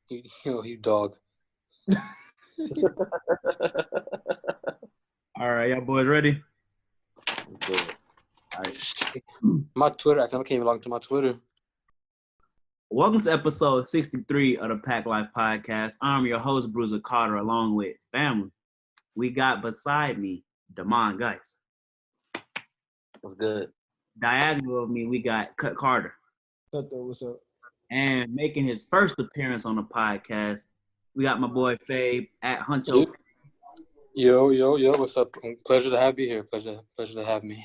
You dog. All right, y'all boys ready? Good. All right. My Twitter, I can't even log into my Twitter. Welcome to episode 63 of the PACT Life Podcast. I'm your host, Bruiser Carter, along with family. We got beside me, Damon Geis. What's good? Diagonal of me, we got Cut Carter. What's up? And making his first appearance on the podcast, we got my boy Fabe at Huncho. Yo, what's up? Pleasure to have you here. Pleasure to have me.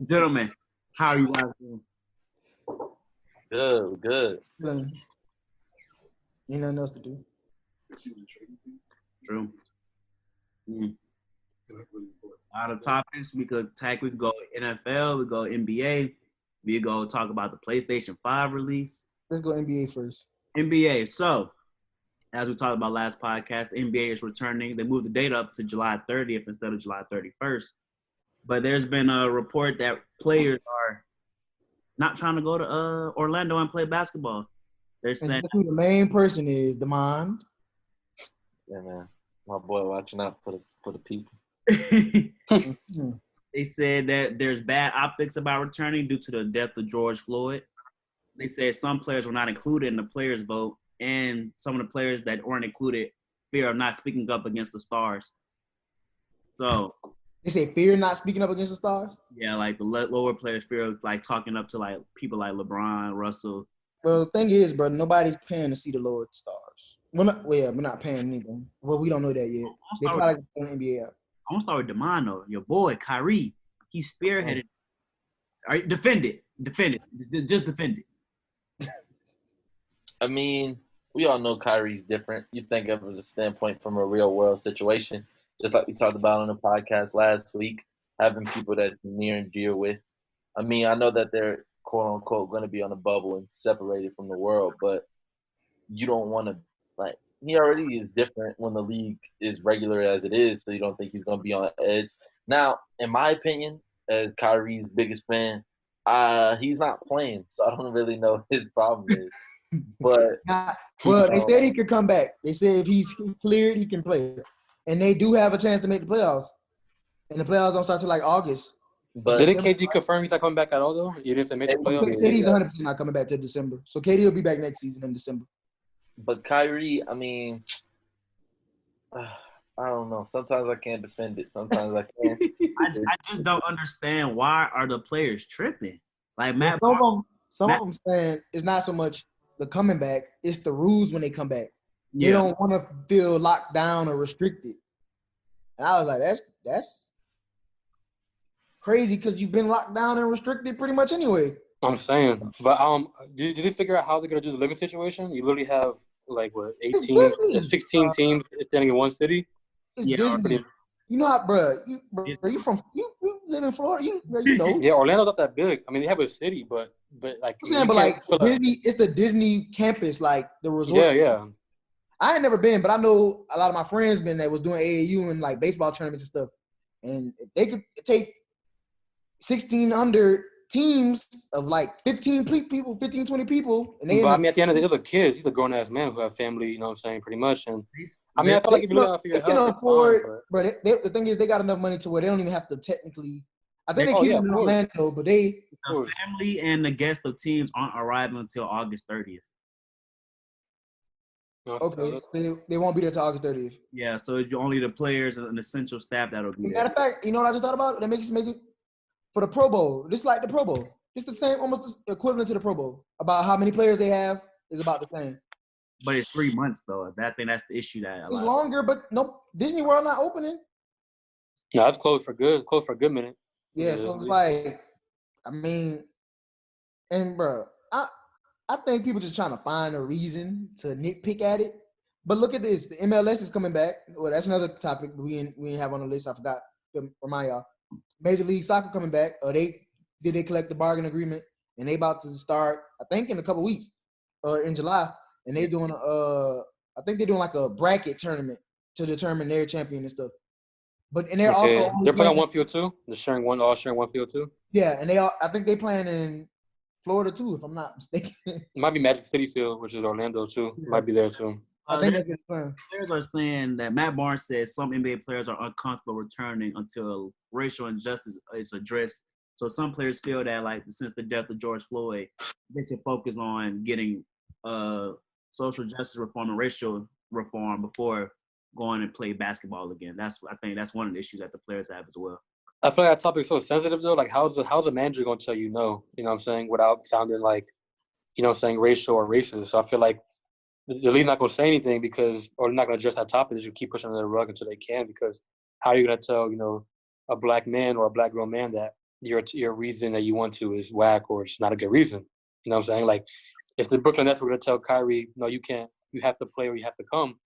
Gentlemen, how are you guys doing? Good. Ain't nothing else to do. True. A lot of topics we could tackle. We could go NFL, we go NBA, we go talk about the PlayStation 5 release. Let's go NBA first. NBA. So, as we talked about last podcast, the NBA is returning. They moved the date up to July 30th instead of July 31st. But there's been a report that players are not trying to go to Orlando and play basketball. They're saying And who the main person is, Damon. Yeah, man. My boy watching out for the people. They said that there's bad optics about returning due to the death of George Floyd. They said some players were not included in the players' vote, and some of the players that weren't included fear of not speaking up against the stars. So They say fear not speaking up against the stars? yeah, like the lower players fear of like talking up to like people like LeBron, Russell. Well, the thing is, bro, nobody's paying to see the lower stars. We're not paying anything. Well, we don't know that yet. They probably on NBA app. I'm gonna start with Demano, your boy Kyrie. He spearheaded. All right, defend it. Just defend it. I mean, we all know Kyrie's different. You think of it from the standpoint from a real world situation, just like we talked about on the podcast last week, having people that you're near and dear with. I mean, I know that they're quote unquote going to be on a bubble and separated from the world, but you don't want to like. He already is different when the league is regular as it is, so you don't think he's going to be on edge. Now, in my opinion, as Kyrie's biggest fan, he's not playing, so I don't really know what his problem is. But well, they said he could come back. They said if he's cleared, he can play. And they do have a chance to make the playoffs. And the playoffs don't start till like August. But Didn't KD confirm he's not coming back at all though? Even if they make the He playoffs? said he's 100% not coming back till December. So KD will be back next season in December. But Kyrie, I mean, I don't know. Sometimes I can't defend it. Sometimes I can't. I just don't understand why are the players tripping? Like Matt. Some of them saying it's not so much the coming back; it's the rules when they come back. Yeah. They don't want to feel locked down or restricted. And I was like, that's crazy because you've been locked down and restricted pretty much anyway. I'm saying. But did they figure out how they're gonna do the living situation? You literally have like what 16 teams standing in one city? It's Yeah, Disney. You know how, bro, you live in Florida, you know. Yeah, Orlando's not that big. I mean, they have a city, but like I'm saying, but like Disney, it's the Disney campus, like the resort. Yeah. I ain't never been, but I know a lot of my friends been that was doing AAU and like baseball tournaments and stuff. And if they could take 16 under teams of like 15 people, 15, 20 people. And I mean, at the end of the day, they're kids. These are grown-ass men who have family, you know what I'm saying, pretty much. And I mean, I feel like if you look out for your they health, can afford, but the thing is, they got enough money to where they don't even have to technically. I think they keep it in Orlando, but the family and the guests of teams aren't arriving until August 30th. Okay, they won't be there till August 30th. Yeah, so it's only the players and essential staff that'll be there. Matter of fact, you know what I just thought about? That makes it for the Pro Bowl. Just like the Pro Bowl. It's the same, almost equivalent to the Pro Bowl. About how many players they have is about the same. But it's 3 months though. I think that's the issue that it's longer, but nope. Disney World not opening. No, it's closed for good. Closed for a good minute. Yeah, so it's like, I mean, and bro, I think people just trying to find a reason to nitpick at it. But look at this. The MLS is coming back. Well, that's another topic we ain't have on the list. I forgot to remind y'all. Major League Soccer coming back. They collect the bargain agreement, and they about to start, I think, in a couple weeks, in July. And they doing I think they're doing like a bracket tournament to determine their champion and stuff. But and they're also they're playing on one field too. They're sharing one field too. Yeah, and I think they playing in Florida too, if I'm not mistaken. It might be Magic City Field, which is Orlando too. Might be there too. I think that's fun. Players are saying that Matt Barnes says some NBA players are uncomfortable returning until racial injustice is addressed. So some players feel that, like, since the death of George Floyd, they should focus on getting social justice reform and racial reform before going and play basketball again. I think that's one of the issues that the players have as well. I feel like that topic's so sensitive though. Like, how's a manager gonna tell you no? You know what I'm saying? Without sounding like, you know, saying racial or racist. So I feel like the league's not gonna say anything because, or they're not gonna address that topic. They should keep pushing under the rug until they can. Because how are you gonna tell, you know, a black man or a black grown man that your reason that you want to is whack or it's not a good reason? You know what I'm saying? Like, if the Brooklyn Nets were gonna tell Kyrie, no, you can't, you have to play or you have to come,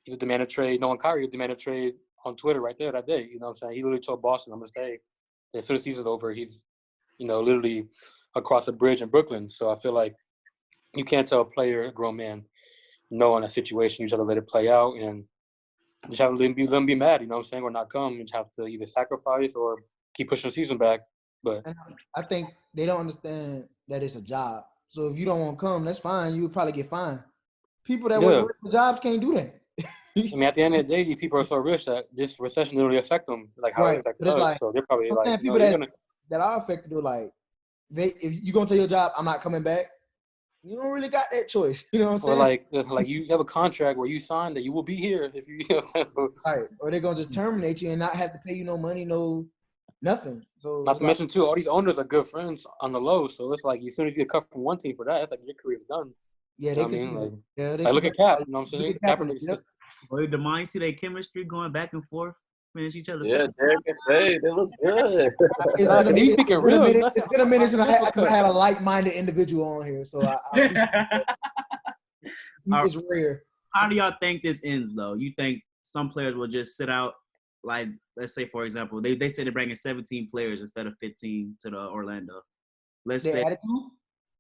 he would demand a trade. No one, Kyrie would demand a trade on Twitter right there that day. You know what I'm saying? He literally told Boston, I'm gonna stay. And as soon as the season's over, he's, you know, literally across the bridge in Brooklyn. So I feel like you can't tell a player, a grown man, no in a situation. You just have to let it play out and just have to let them be mad, you know what I'm saying, or not come. You just have to either sacrifice or keep pushing the season back. But and I think they don't understand that it's a job. So if you don't want to come, that's fine. You would probably get fined. People that work with jobs can't do that. I mean, at the end of the day, these people are so rich that this recession didn't really affect them like how it affected us. Like, so they're probably like, people that are affected are like, if you're gonna tell your job, I'm not coming back, you don't really got that choice. You know what I'm saying? Or like you have a contract where you signed that you will be here if you, you know what I'm saying? Right. Or they're gonna just terminate you and not have to pay you no money, no nothing. So not to mention too, all these owners are good friends on the low. So it's like as soon as you get cut from one team for that, it's like your career's done. Yeah, they look at Cap. You know what I'm saying? Kaepernick. Boy, the mind see their chemistry going back and forth, finish each other. Yeah, Derek and Tay, they look good. It's been a minute since I had a like-minded individual on here, so it's rare. How do y'all think this ends, though? You think some players will just sit out, like, let's say, for example, they said they're bringing 17 players instead of 15 to the Orlando. Let's say. Added two?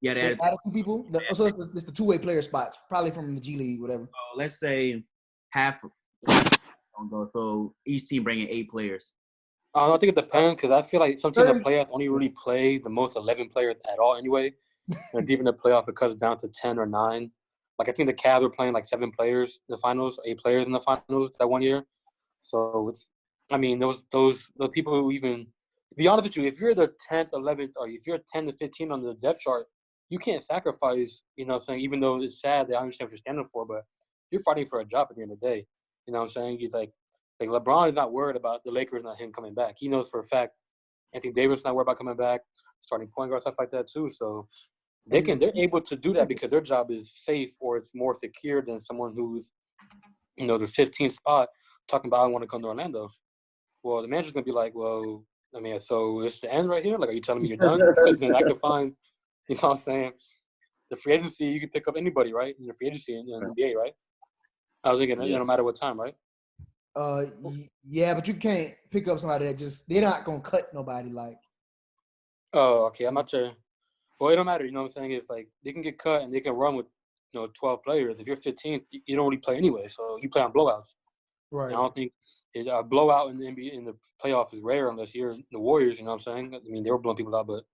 Yeah, they added two people. So it's the two-way player spots, probably from the G League, whatever. Let's say half don't go. So each team bringing 8 players. I think it depends because I feel like some teams that playoffs only really play the most 11 players at all anyway. And deep in the playoff, it cuts down to 10 or 9. Like, I think the Cavs were playing like 7 players in the finals, 8 players in the finals that one year. So it's, I mean, those people who even, to be honest with you, if you're the 10th, 11th, or if you're 10 to 15 on the depth chart, you can't sacrifice, you know what I'm saying, even though it's sad that I understand what you're standing for, but you're fighting for a job at the end of the day. You know what I'm saying? He's like LeBron is not worried about the Lakers not him coming back. He knows for a fact Anthony Davis is not worried about coming back, starting point guard, stuff like that too. So they're able to do that because their job is safe or it's more secure than someone who's, you know, the 15th spot talking about I want to come to Orlando. Well, the manager's gonna be like, well, I mean, so it's the end right here? Like, are you telling me you're done? Because then I can find, you know what I'm saying? The free agency, you can pick up anybody, right? In the free agency in the NBA, right? I was thinking, no matter what time, right? Yeah, but you can't pick up somebody that they're not gonna cut nobody. Like, oh, okay, I'm not sure. Well, it don't matter, you know what I'm saying? If like they can get cut and they can run with, you know, 12 players. If you're 15th, you don't really play anyway, so you play on blowouts. Right. And I don't think a blowout in the NBA in the playoffs is rare unless you're the Warriors. You know what I'm saying? I mean, they were blowing people out, but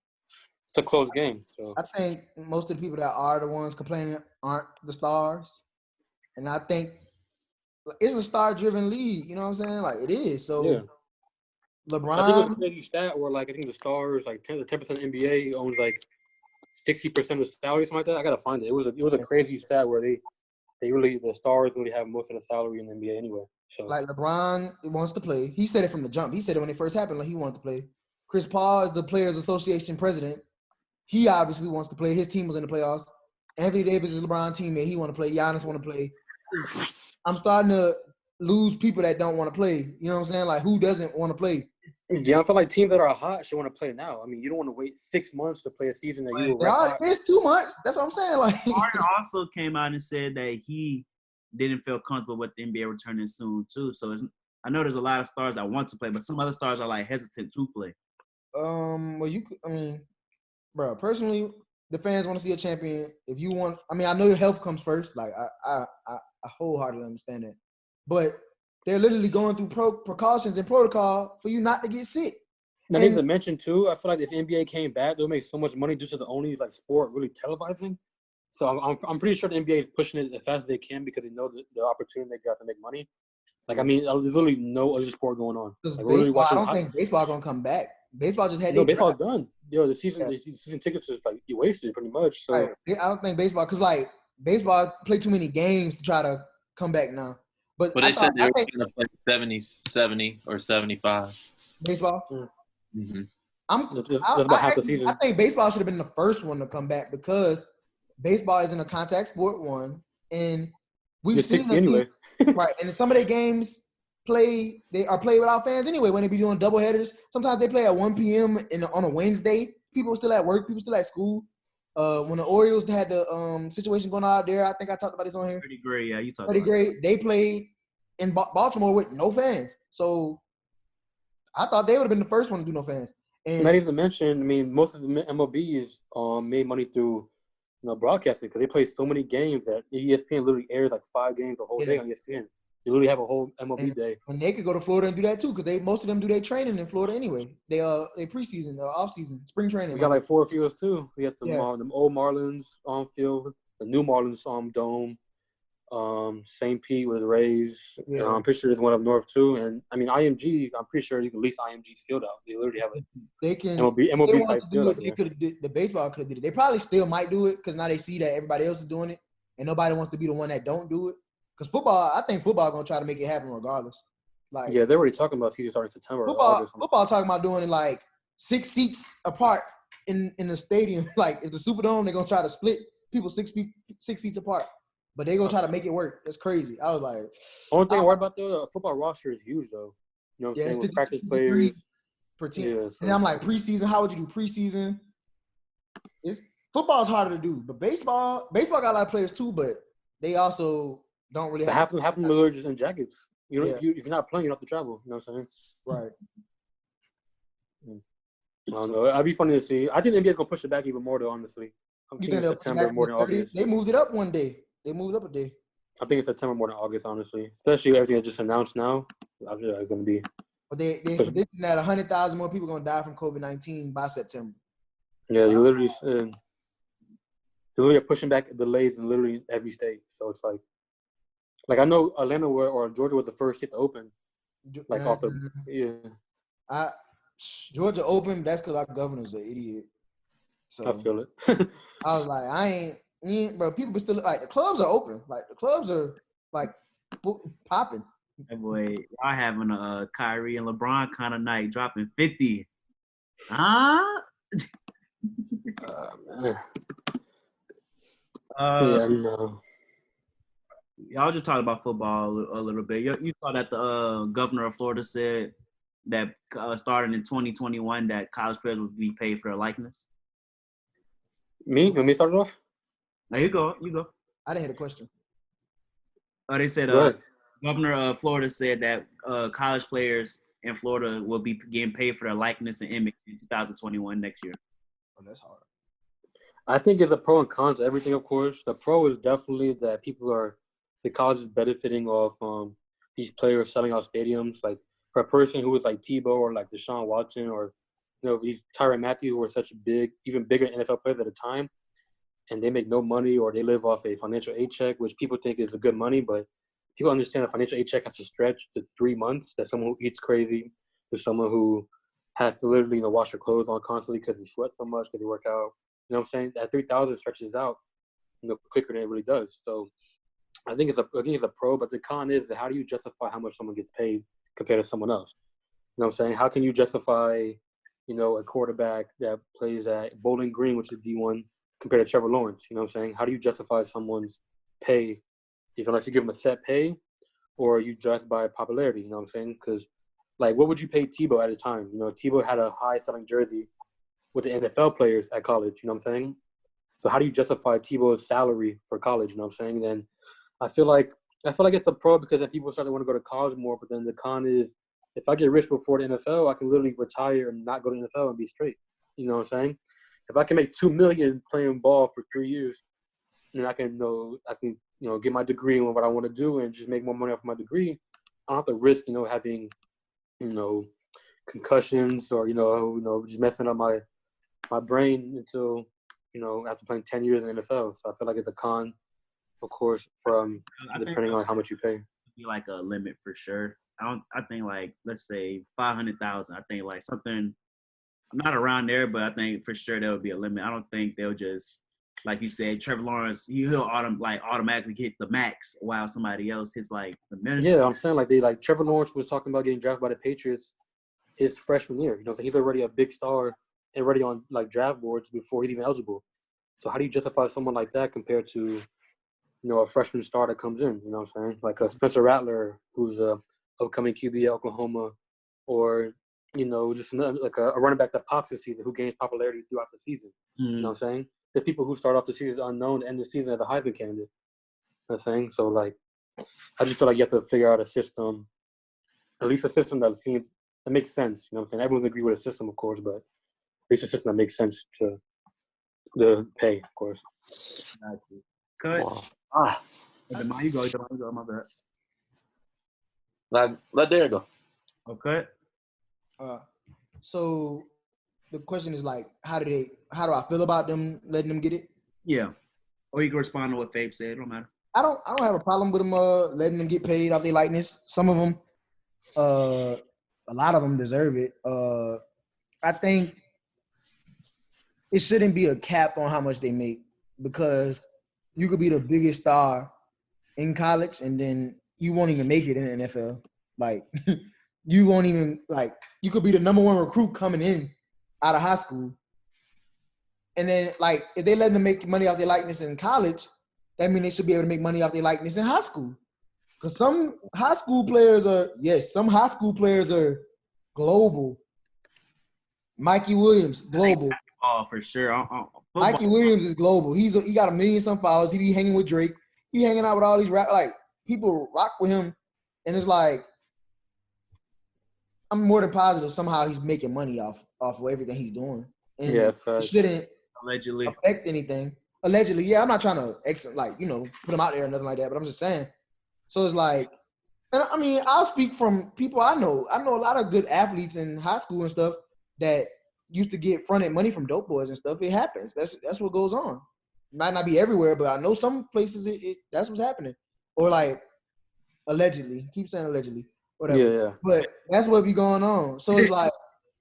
it's a close game. So I think most of the people that are the ones complaining aren't the stars, and I think it's a star-driven league. You know what I'm saying? Like, it is. So yeah. LeBron. I think it was a crazy stat where like I think the stars like 10% of the NBA owns like 60% of the salary, something like that. I gotta find it. It was a crazy stat where the stars really have most of the salary in the NBA anyway. So like LeBron wants to play. He said it from the jump. He said it when it first happened. Like, he wanted to play. Chris Paul is the Players Association president. He obviously wants to play. His team was in the playoffs. Anthony Davis is LeBron's teammate. He want to play. Giannis want to play. I'm starting to lose people that don't want to play. You know what I'm saying? Like, who doesn't want to play? Yeah, I feel like teams that are hot should want to play now. I mean, you don't want to wait 6 months to play a season that you were hot. It's 2 months. That's what I'm saying. Like, Harden also came out and said that he didn't feel comfortable with the NBA returning soon too. So I know there's a lot of stars that want to play, but some other stars are like hesitant to play. Well, bro, personally, the fans want to see a champion. If you want, I know your health comes first. Like, I wholeheartedly understand that. But they're literally going through precautions and protocol for you not to get sick. That needs to mention too. I feel like if NBA came back, they'll make so much money due to the only like sport really televising. So I'm pretty sure the NBA is pushing it as fast as they can because they know the opportunity they got to make money. Like I mean, there's literally no other sport going on. Like, we're really watching. I don't think baseball gonna come back. Baseball just had baseball's done. The season tickets is like you wasted pretty much. So right. I don't think baseball because like baseball play too many games to try to come back now. But they said they were going to play 70 or 75. Baseball. Mm-hmm. That's about half the season. I think baseball should have been the first one to come back because baseball isn't a contact sport one, and we've seen anyway. Right, and some of their games played without fans anyway. When they be doing doubleheaders, sometimes they play at 1 p.m. on a Wednesday. People are still at work. People still at school. When the Orioles had the situation going on out there, I think I talked about this on here. Pretty great, yeah. You talked. Pretty great. They played in Baltimore with no fans, so I thought they would have been the first one to do no fans. And not even to mention, I mean, most of the MLBs made money through broadcasting because they play so many games that ESPN literally airs like 5 games a whole day on ESPN. They literally have a whole MLB day. And they could go to Florida and do that too because most of them do their training in Florida anyway. They preseason, off season, spring training. We got like 4 fields too. We got the old Marlins field, the new Marlins dome, St. Pete with the Rays. Yeah. I'm pretty sure there's one up north too. And I mean IMG, I'm pretty sure you can lease IMG's field out. They literally have MLB type field. The baseball could have did it. They probably still might do it because now they see that everybody else is doing it and nobody wants to be the one that don't do it. Because football, I think football gonna try to make it happen regardless. Like they're already talking about season starting September. Football talking about doing it like 6 seats apart in the stadium. Like if the Superdome, they're gonna try to split people 6 seats apart. But they're gonna try to make it work. That's crazy. I was like, only thing I worry about though, the football roster is huge though. You know what I'm saying? With practice players per team. And I'm like, preseason, how would you do preseason? Football's harder to do, but baseball got a lot of players too, but they also don't really have half of them are just in jackets. You know, if you're not playing, you don't have to travel. You know what I'm saying? Right. I don't know. It'd be funny to see. I think the NBA is gonna push it back even more though. Honestly, I'm thinking September more than August. They moved it up one day. They moved up a day. I think it's September more than August, honestly. Especially everything that's just announced now. I feel like it's gonna be. But they predicting that 100,000 more people are gonna die from COVID-19 by September. Yeah, you literally are pushing back delays in literally every state. So it's like I know Atlanta or Georgia was the first state to open. Like off the Georgia open. That's because our governor's an idiot. So I feel it. I was like, bro, people still like the clubs are open. Like the clubs are like popping. Hey boy, y'all having a Kyrie and LeBron kind of night, dropping 50. Huh? Man. No. Y'all just talked about football a little bit. You saw that the governor of Florida said that starting in 2021 that college players would be paid for their likeness. Me? Let me start it off? Now you go. I didn't hear the question. They said Governor of Florida said that college players in Florida will be getting paid for their likeness and image in 2021 next year. Oh, that's hard. I think it's a pro and cons to everything, of course. The pro is definitely that the college is benefiting off these players selling out stadiums. Like for a person who was like Tebow or like Deshaun Watson or these Tyrann Mathieu who were such even bigger NFL players at the time, and they make no money or they live off a financial aid check, which people think is a good money, but people understand a financial aid check has to stretch to 3 months. That someone who eats crazy, there's someone who has to literally wash their clothes on constantly because they sweat so much because they work out. You know what I'm saying? That 3,000 stretches out quicker than it really does. So I think it's a pro, but the con is that how do you justify how much someone gets paid compared to someone else? You know what I'm saying? How can you justify, a quarterback that plays at Bowling Green, which is D1, compared to Trevor Lawrence? You know what I'm saying? How do you justify someone's pay? Unless you give them a set pay or you judge by popularity, you know what I'm saying? Because, what would you pay Tebow at a time? Tebow had a high-selling jersey with the NFL players at college, you know what I'm saying? So how do you justify Tebow's salary for college, you know what I'm saying? Then I feel like it's a pro because then people start to want to go to college more, but then the con is if I get rich before the NFL, I can literally retire and not go to the NFL and be straight. You know what I'm saying? If I can make $2 million playing ball for 3 years, then I can get my degree on what I want to do and just make more money off my degree. I don't have to risk, having, concussions or just messing up my brain until after playing 10 years in the NFL. So I feel like it's a con, of course, from depending on how much you pay. Be like a limit for sure. I think like let's say 500,000. I think like something. I'm not around there, but I think for sure there would be a limit. I don't think they'll just, like you said, Trevor Lawrence, he'll automatically hit the max while somebody else hits like the minimum. Yeah, I'm saying like Trevor Lawrence was talking about getting drafted by the Patriots his freshman year. So he's already a big star and already on like draft boards before he's even eligible. So how do you justify someone like that compared to a freshman star that comes in? You know what I'm saying? Like a Spencer Rattler, who's a upcoming QB at Oklahoma, or just like a running back that pops this season who gains popularity throughout the season. You know what I'm saying? The people who start off the season unknown and end the season as a Heisman candidate. You know what I'm saying? So, like, I just feel like you have to figure out a system, at least a system that makes sense. You know what I'm saying? Everyone agree with a system, of course, but at least a system that makes sense to the pay, of course. Cut. Wow. You go, my bad. Let Derek go. Okay. So the question is like, how do I feel about them letting them get it? Yeah. Or you can respond to what Fabe said. It don't matter. I don't have a problem with them letting them get paid off their likeness. Some of them, a lot of them deserve it. I think it shouldn't be a cap on how much they make, because you could be the biggest star in college and then you won't even make it in the NFL. Like you won't even you could be the number one recruit coming in out of high school. And then like if they let them make money off their likeness in college, that means they should be able to make money off their likeness in high school. Because some high school players are global. Mikey Williams, global. Oh, for sure. Mikey Williams is global. He got 1 million some followers. He be hanging with Drake. He hanging out with all these people rock with him. And it's like, I'm more than positive somehow he's making money off of everything he's doing. And it shouldn't allegedly affect anything. Allegedly, yeah, I'm not trying to put him out there or nothing like that, but I'm just saying. So it's like, and I mean, I'll speak from people I know. I know a lot of good athletes in high school and stuff that used to get fronted money from dope boys and stuff. It happens. That's what goes on. It might not be everywhere, but I know some places that's what's happening. Or like allegedly, keep saying allegedly, whatever. Yeah. But that's what be going on. So it's like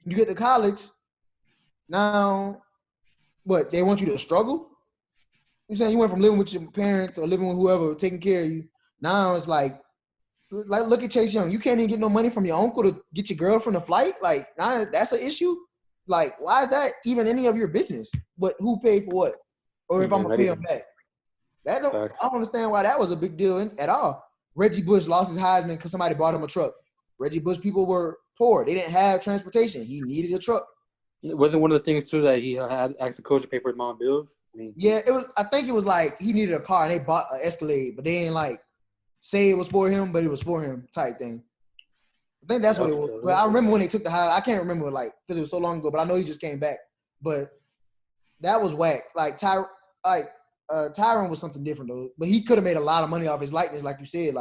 you get to college now. What, they want you to struggle? You saying you went from living with your parents or living with whoever taking care of you. Now it's like look at Chase Young. You can't even get no money from your uncle to get your girlfriend a flight. Like now that's an issue. Like why is that even any of your business? But who paid for what? Or if I'm gonna pay him back? I don't understand why that was a big deal at all. Reggie Bush lost his Heisman because somebody bought him a truck. Reggie Bush people were poor. They didn't have transportation. He needed a truck. It wasn't one of the things too that he had asked the coach to pay for his mom's bills? Yeah, it was. I think it was like he needed a car and they bought an Escalade, but they didn't say it was for him, but it was for him type thing. I think that's what it was. But I remember when they took the high. I can't remember because it was so long ago. But I know he just came back. But that was whack. Tyron was something different though. But he could have made a lot of money off his likeness, like you said.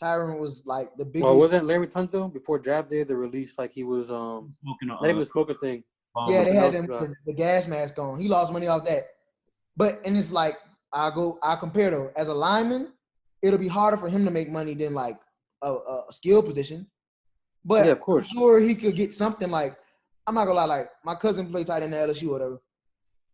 Tyron was the biggest. Well, wasn't Larry Tunsil before draft day the release he was smoking not even the smoking thing? Yeah, they had the gas mask on. He lost money off that. And it's I compare though, as a lineman, it'll be harder for him to make money than a skill position. But yeah, of course. I'm sure he could get something I'm not gonna lie, my cousin played tight end at LSU or whatever.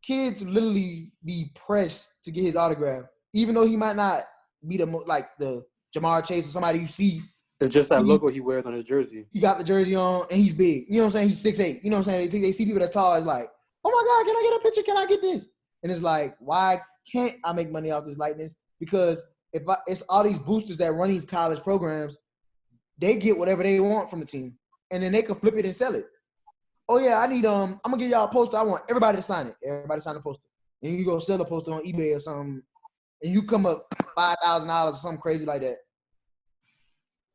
Kids literally be pressed to get his autograph, even though he might not be the Jamar Chase or somebody you see. It's just that logo he wears on his jersey. He got the jersey on and he's big. You know what I'm saying? He's 6'8". You know what I'm saying? They see people that's tall. It's like, oh my God, can I get a picture? Can I get this? And it's like, why can't I make money off this likeness? Because it's all these boosters that run these college programs, they get whatever they want from the team. And then they can flip it and sell it. Oh yeah, I need I'm gonna give y'all a poster. I want everybody to sign it. Everybody sign a poster. And you go sell a poster on eBay or something, and you come up $5,000 or something crazy like that.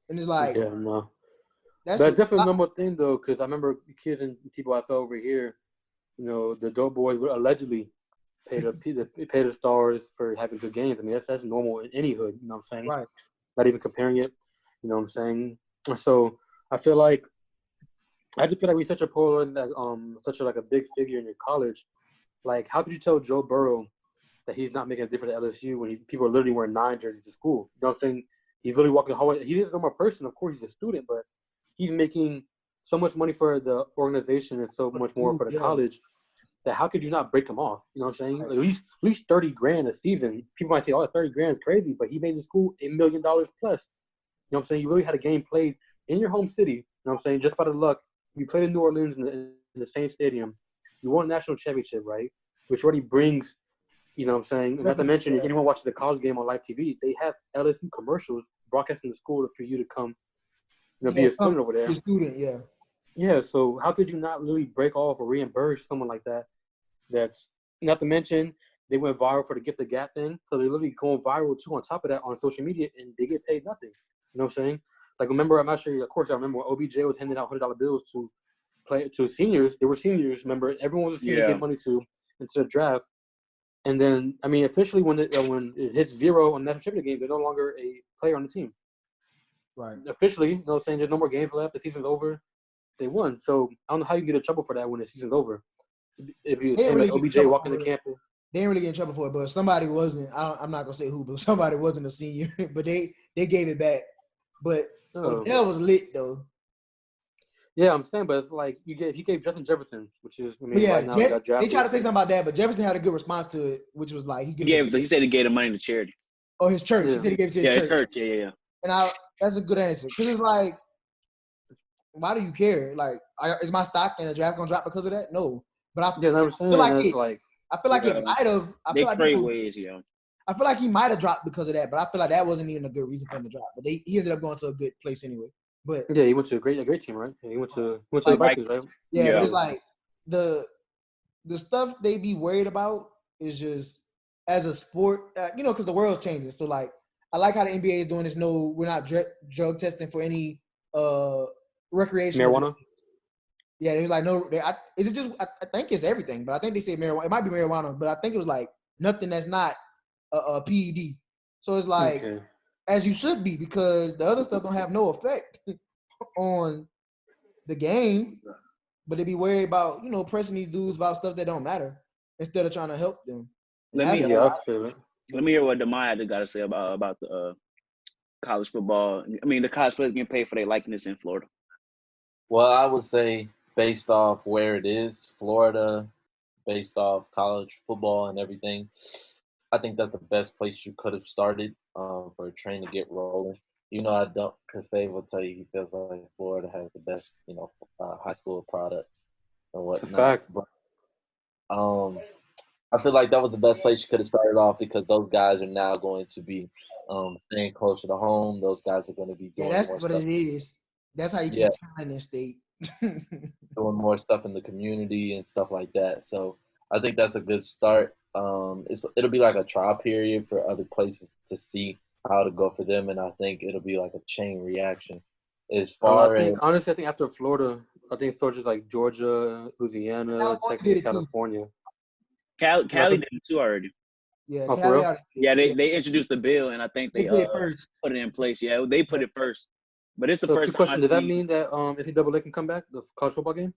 And it's like, yeah, no. That's definitely a normal thing though, because I remember kids in T-Ball over here, the dope boys would allegedly pay the stars for having good games. I mean, that's normal in any hood. You know what I'm saying? Right. Not even comparing it. You know what I'm saying? So I feel like I just feel like we're such a polar, such a big figure in your college. Like, how could you tell Joe Burrow that he's not making a difference at LSU when people are literally wearing 9 jerseys to school? You know what I'm saying? He's literally walking the hallway. He is a normal person. Of course, he's a student, but he's making so much money for the organization and so much more for the college that how could you not break him off? You know what I'm saying? Like, at least $30,000 a season. People might say, oh, $30,000 is crazy, but he made the school $1 million plus. You know what I'm saying? You literally had a game played in your home city. You know what I'm saying? Just by the luck. We played in New Orleans in the same stadium. You won a national championship, right? Which already brings, you know what I'm saying? Not to mention, if anyone watches the college game on live TV, they have LSU commercials broadcasting the school for you to come, be a student over there. A student, yeah. Yeah, so how could you not literally break off or reimburse someone like that? That's not to mention they went viral for the Get the Gap thing. So they're literally going viral too on top of that on social media, and they get paid nothing. You know what I'm saying? Like, remember, I'm not sure, of course, I remember when OBJ was handing out $100 bills to seniors. They were seniors, remember? Everyone was a senior to get money into the draft. And then, I mean, officially when it hits 0 on the national championship game, they're no longer a player on the team. Right. Officially, you know what I'm saying? There's no more games left. The season's over. They won. So I don't know how you can get in trouble for that when the season's over. If you like OBJ walking the campus. They didn't really get in trouble for it, but somebody wasn't. I'm not gonna say who, but somebody wasn't a senior. But they gave it back. But Odell was lit though. Yeah, I'm saying, but it's like he gave Justin Jefferson, which is right now they tried to say something about that, but Jefferson had a good response to it, which was like he said he gave the money to charity. Oh, his church. Yeah. He said he gave it to his church. Yeah. And that's a good answer because it's like, why do you care? Like, is my stock in the draft gonna drop because of that? No. But I feel like it might have. I feel like he might have dropped because of that, but I feel like that wasn't even a good reason for him to drop. But he ended up going to a good place anyway. But yeah, he went to a great team, right? He went to the Vikings, right? Yeah, but it's like the stuff they be worried about is just as a sport, because the world's changing. So like, I like how the NBA is doing this. No, we're not drug testing for any recreational marijuana. Yeah, they was like, no. Is it just? I think it's everything, but I think they say marijuana. It might be marijuana, but I think it was like nothing that's not a PED. So it's like, as you should be, because the other stuff don't have no effect on the game, but they be worried about pressing these dudes about stuff that don't matter instead of trying to help them. Let me hear what Demai had got to say about the college football. I mean, the college players getting paid for their likeness in Florida. Well, I would say, based off where it is, Florida, based off college football and everything, I think that's the best place you could have started for a train to get rolling. I don't, because Faye will tell you he feels like Florida has the best, high school products and whatnot. It's a fact. But, I feel like that was the best place you could have started off because those guys are now going to be staying closer to home. Those guys are going to be doing that's more what stuff. It is. That's how you keep time in state. Doing more stuff in the community and stuff like that. So I think that's a good start. It'll be like a trial period for other places to see how to go for them, and I think it'll be like a chain reaction. Honestly, I think after Florida, I think it's just like Georgia, Louisiana, Texas, California. Cali did it too already. Yeah, they introduced the bill, and I think they put it in place. Yeah, they put it first. But it's the first question. Does that mean that NCAA can come back, the college football game?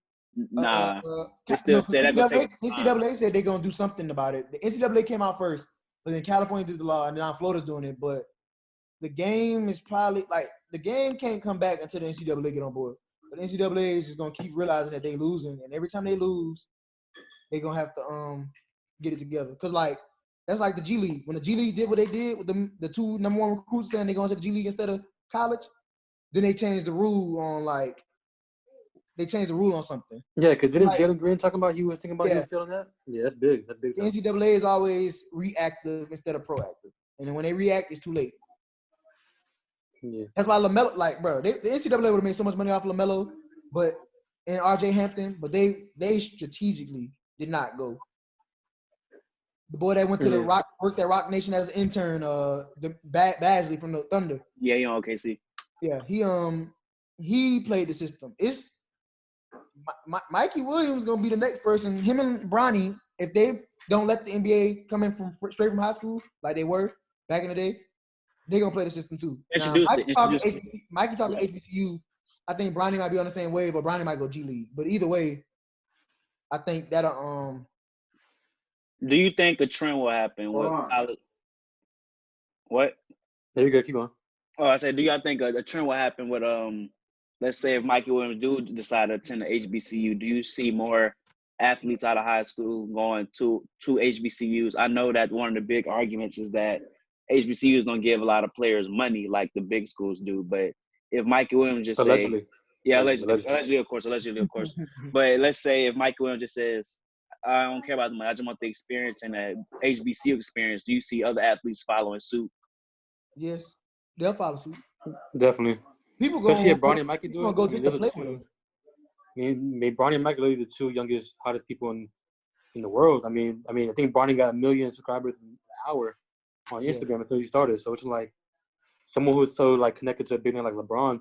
Nah. NCAA said they're going to do something about it. The NCAA came out first, but then California did the law, and now Florida's doing it. But the game is probably – the game can't come back until the NCAA get on board. But the NCAA is just going to keep realizing that they're losing, and every time they lose, they're going to have to get it together. Because, that's like the G League. When the G League did what they did with the two number one recruits saying they're going to the G League instead of college, then they changed the rule on something. Yeah, because didn't Jalen Green talking about he was thinking about he was feeling that? Yeah, that's big. That's big. The NCAA is always reactive instead of proactive. And then when they react, it's too late. Yeah. That's why LaMelo, the NCAA would have made so much money off LaMelo and RJ Hampton, but they strategically did not go. The boy that went to worked at Rock Nation as an intern, Basley from the Thunder. Yeah, he on OKC. Yeah, he played the system. It's Mikey Williams gonna be the next person. Him and Bronny, if they don't let the NBA come in straight from high school like they were back in the day, they're gonna play the system too. Mikey talking HBCU. I think Bronny might be on the same wave, or Bronny might go G League. But either way, I think that'll Do you think a trend will happen with college? What? There you go. Keep going. Oh, I said, do y'all think a trend will happen with let's say if Mikey Williams do decide to attend the HBCU, do you see more athletes out of high school going to HBCUs? I know that one of the big arguments is that HBCUs don't give a lot of players money like the big schools do. But if Mikey Williams just Allegedly. allegedly, of course. But let's say if Mikey Williams just says, I don't care about the money, I just want the experience and the HBCU experience, do you see other athletes following suit? Yes, they'll follow suit. Definitely. People go. Especially if Bronny and Mikey do it. Go just to play with them. Bronny and Mikey are the two youngest, hottest people in the world. I think Bronny got 1 million subscribers an hour on Instagram until he started. So it's like someone who's so like connected to a big name like LeBron.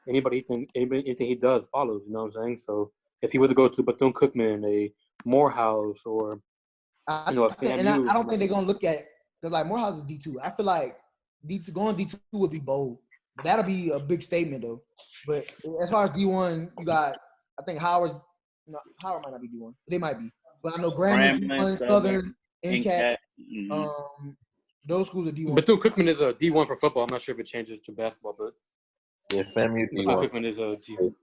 Anything he does follows. You know what I'm saying? So if he were to go to Bethune-Cookman, a Morehouse, or a FAMU, and I don't think they're gonna look at because like Morehouse is D2. I feel like going D2 would be bold. That'll be a big statement though. But as far as D1, you got I think Howard might not be D1. They might be. But I know Grambling, D1, Southern, NCAT. Those schools are D1. Bethune-Cookman is a D1 for football. I'm not sure if it changes to basketball, but yeah, FAMU D1. Bethune-Cookman is a D1.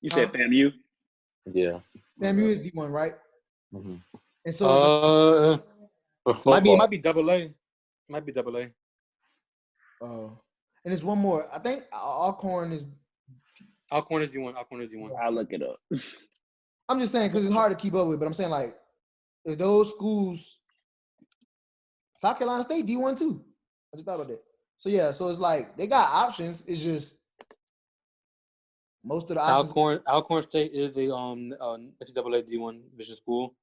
You said FAMU? Yeah. FAMU is D1, right? Mm-hmm. And so might be double A. Might be double A. And there's one more. I think Alcorn is D1. I'll look it up. I'm just saying because it's hard to keep up with, but I'm saying like if those schools, South Carolina State D1 too. I just thought about that. So yeah, so it's like they got options. It's just most of the options. Alcorn State is a NCAA D1 division school.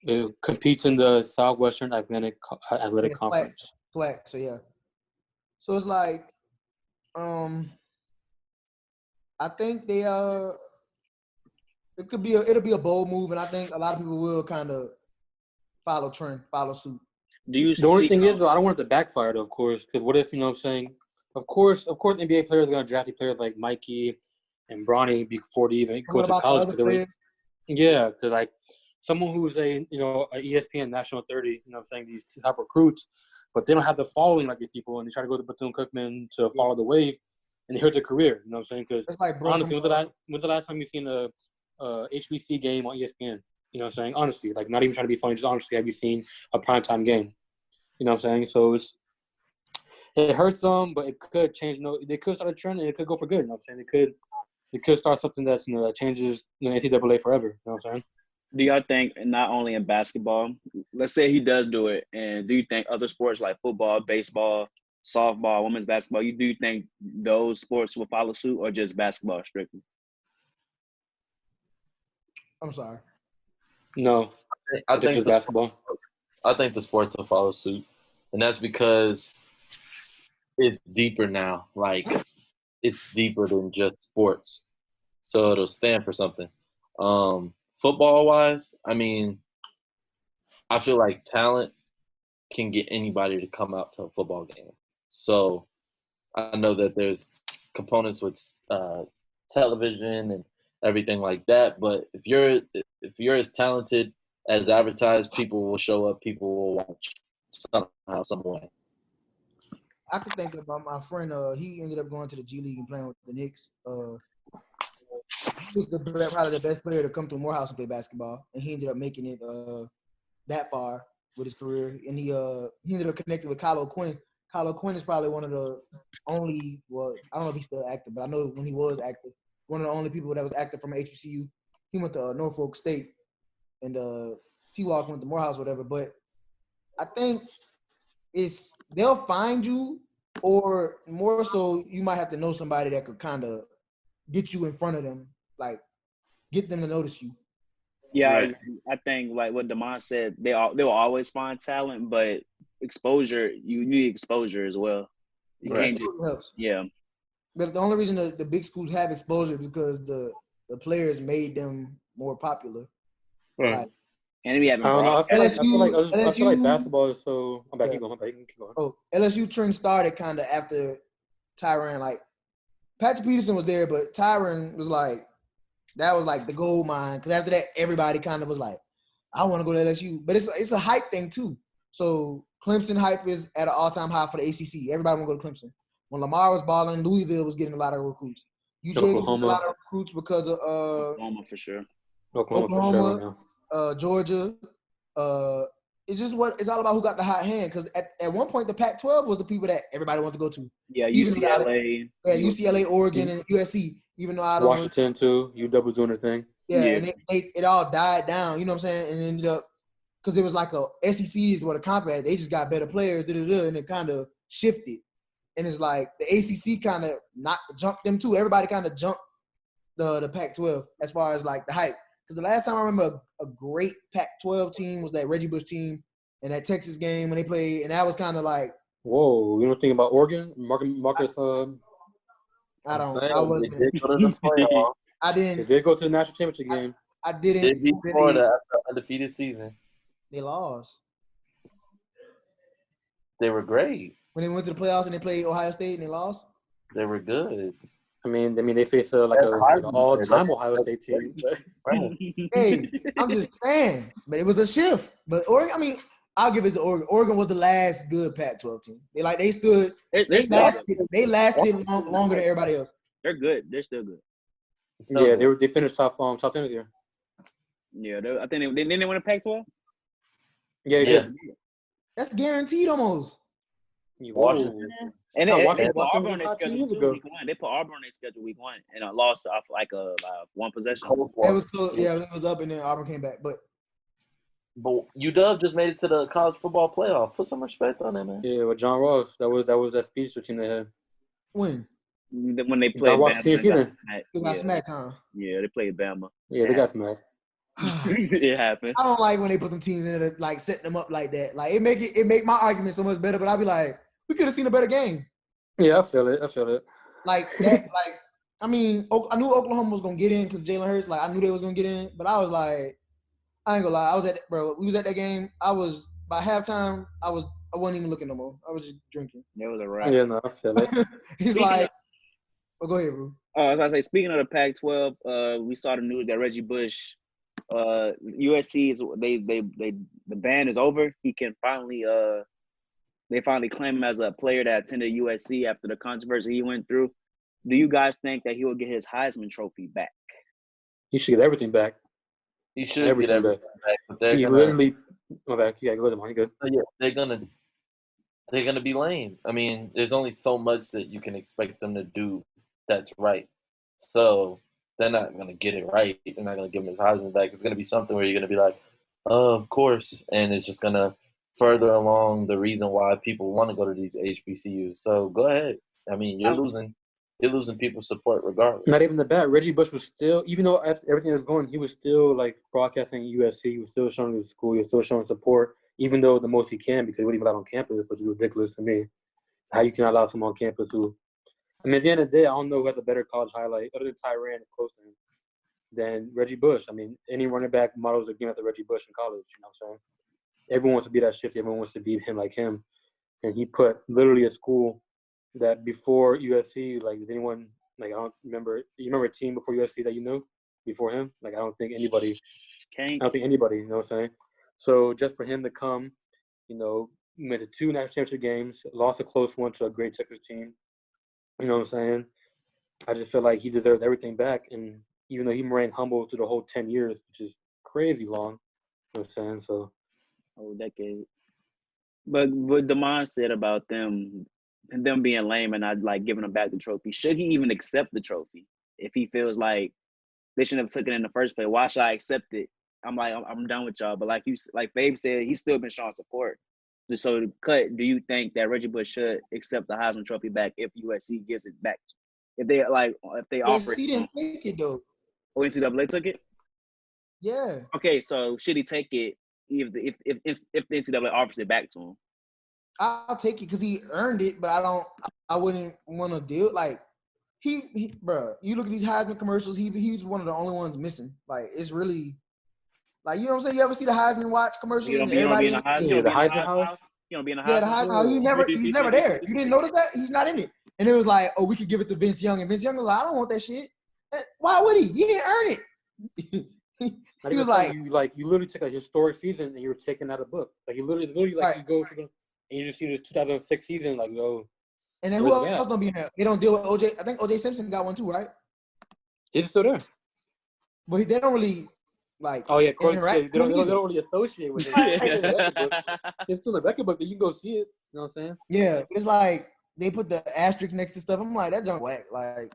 It competes in the Southwestern Athletic Conference. Flat. So yeah. So it's like, I think it'll be a bold move, and I think a lot of people will kind of follow suit. The only thing is, though, I don't want it to backfire, though, of course, because what if, you know what I'm saying, of course, NBA players are going to draft players like Mikey and Bronny before they even go to college. Because like someone who's a ESPN National 30, you know what I'm saying, these top recruits, but they don't have the following like these people, and they try to go to Bethune-Cookman to follow the wave and hurt their career, you know what I'm saying? Because honestly, when's the last time you've seen a HBC game on ESPN? You know what I'm saying? Honestly, like not even trying to be funny, just honestly, have you seen a primetime game? You know what I'm saying? So it hurts them, but it could change. They could start a trend, and it could go for good. You know what I'm saying? They could start something that's that changes NCAA forever. You know what I'm saying? Do y'all think not only in basketball, let's say he does do it, and do you think other sports like football, baseball, softball, women's basketball, do you think those sports will follow suit, or just basketball strictly? I'm sorry. No, I think just basketball. I think the sports will follow suit, and that's because it's deeper now. Like it's deeper than just sports, so it'll stand for something. Football-wise, I mean, I feel like talent can get anybody to come out to a football game. So I know that there's components with television and everything like that, but if you're as talented as advertised, people will show up, people will watch somehow, some way. I could think about my friend. He ended up going to the G League and playing with the Knicks. He was probably the best player to come through Morehouse and play basketball, and he ended up making it that far with his career. And he ended up connecting with Kyle O'Quinn. Kyle O'Quinn is probably one of the only. Well, I don't know if he's still active, but I know when he was active, one of the only people that was active from HBCU. He went to Norfolk State, and T-Walk went to Morehouse, whatever. But I think they'll find you, or more so, you might have to know somebody that could kind of get you in front of them, like get them to notice you. Yeah, right. I think like what Damon said, they will always find talent, but exposure, you need exposure as well. Helps. Yeah. But the only reason the big schools have exposure is because the players made them more popular. Right. Like, and we having I feel like basketball is so. Keep going. Oh, LSU trend started kind of after Tyrann like Patrick Peterson was there, but Tyron was like, that was like the gold mine. Because after that, everybody kind of was like, I want to go to LSU. But it's a hype thing too. So Clemson hype is at an all-time high for the ACC. Everybody want to go to Clemson. When Lamar was balling, Louisville was getting a lot of recruits. UJ getting a lot of recruits because of Oklahoma for sure. Oklahoma, Georgia. It's just it's all about who got the hot hand. Because at one point, the Pac-12 was the people that everybody wanted to go to. Yeah, UCLA. UCLA, Oregon, and USC. Even though I don't Washington too. UW was doing their thing. Yeah, and it all died down. You know what I'm saying? And ended up because it was like a SEC is what a comp had. They just got better players, and it kind of shifted. And it's like the ACC kind of not jumped them too. Everybody kind of jumped the Pac-12 as far as like the hype. Because the last time I remember a great Pac-12 team was that Reggie Bush team in that Texas game when they played, and that was kind of like. Whoa, you don't think about Oregon? Marcus. I don't. Saying, I wasn't. they did go to the playoff. I didn't. They did go to the national championship game. I didn't. They beat Florida after an undefeated season. They lost. They were great. When they went to the playoffs and they played Ohio State and they lost. They were good. I mean, they faced an all-time Ohio State team. Hey, I'm just saying, but it was a shift. But Oregon, I mean, I'll give it to Oregon. Oregon was the last good Pac-12 team. They stood. They lasted longer than everybody else. They're good. They're still good. Yeah, they finished top 10 this year. Yeah, I think didn't they win a Pac-12? Yeah, they did. That's guaranteed almost. Washington. And they put Auburn on their schedule week 1. They put Auburn on their schedule week 1 and lost off like a one possession. It was close. Yeah, it was up and then Auburn came back. But UW just made it to the college football playoff. Put some respect on that, man. Yeah, with John Ross. That was that speedster team they had. When they played Bama. They got smacked, huh? Yeah, they played Bama. Yeah, they got smacked. It happened. I don't like when they put them teams in it, like setting them up like that. Like it make my argument so much better. But I'll be like, we could have seen a better game. Yeah, I feel it. Like that. I mean, I knew Oklahoma was gonna get in because Jalen Hurts. Like I knew they was gonna get in, but I was like, I ain't gonna lie. We was at that game. By halftime. I wasn't even looking no more. I was just drinking. It was a wrap. Yeah, no, I feel it. He's like, go ahead, bro. I was gonna say, speaking of the Pac-12, we saw the news that Reggie Bush, USC is the ban is over. He can finally they finally claim him as a player that attended USC after the controversy he went through. Do you guys think that he will get his Heisman Trophy back? He should get everything back. He should get everything back. But they're literally. My bad. Yeah, go ahead, Marty. Good. Yeah, they're gonna be lame. I mean, there's only so much that you can expect them to do that's right. So they're not gonna get it right. They're not gonna give him his Heisman back. It's gonna be something where you're gonna be like, oh, of course, and it's just gonna further along the reason why people want to go to these HBCUs. So go ahead. I mean, you're losing people's support regardless. Not even the bat. Reggie Bush was still, even though everything was going, he was still like broadcasting USC. He was still showing his school. He was still showing support, even though the most he can because he wouldn't even allow on campus, which is ridiculous to me. How you can allow someone on campus who, I mean, at the end of the day, I don't know who has a better college highlight other than Tyrann is close to him than Reggie Bush. I mean, any running back models a game after Reggie Bush in college. You know what I'm saying? Everyone wants to be that shifty. Everyone wants to beat him like him. And he put literally a school that before USC, like, anyone, like, I don't remember. You remember a team before USC that you knew before him? Like, I don't think anybody, you know what I'm saying? So just for him to come, you know, went to 2 national championship games, lost a close one to a great Texas team. You know what I'm saying? I just feel like he deserves everything back. And even though he remained humble through the whole 10 years, which is crazy long, you know what I'm saying? So. Whole decade. But what Damon said about them being lame and not like giving him back the trophy, should he even accept the trophy if he feels like they shouldn't have took it in the first place? Why should I accept it? I'm done with y'all. But like Fabe said, he's still been showing support. So to cut, do you think that Reggie Bush should accept the Heisman Trophy back if USC gives it back? If they offer it? USC didn't take it though. Oh, NCAA took it? Yeah. Okay, so should he take it if the NCAA offers it back to him? I'll take it because he earned it, but I wouldn't want to deal like he bro. You look at these Heisman commercials. He's one of the only ones missing. Like it's really, like, you know what I'm saying. You ever see the Heisman watch commercial? You don't be in the Heisman house. You don't be in the Heisman. Yeah, the Heisman house. He's never there. You didn't notice that? He's not in it. And it was like, oh, we could give it to Vince Young. And Vince Young was like, I don't want that shit. Why would he? He didn't earn it. He was like, you literally took a historic season and you were taking out a book. Like you literally like you go to and you just see this 2006 season, like go. And then who else gonna be in there? They don't deal with OJ. I think OJ Simpson got one too, right? He's still there. But they don't really like. Oh yeah, they don't really associate with it. It's still a record book that you can go see it. You know what I'm saying? Yeah, it's like they put the asterisk next to stuff. I'm like, that junk whack. Like,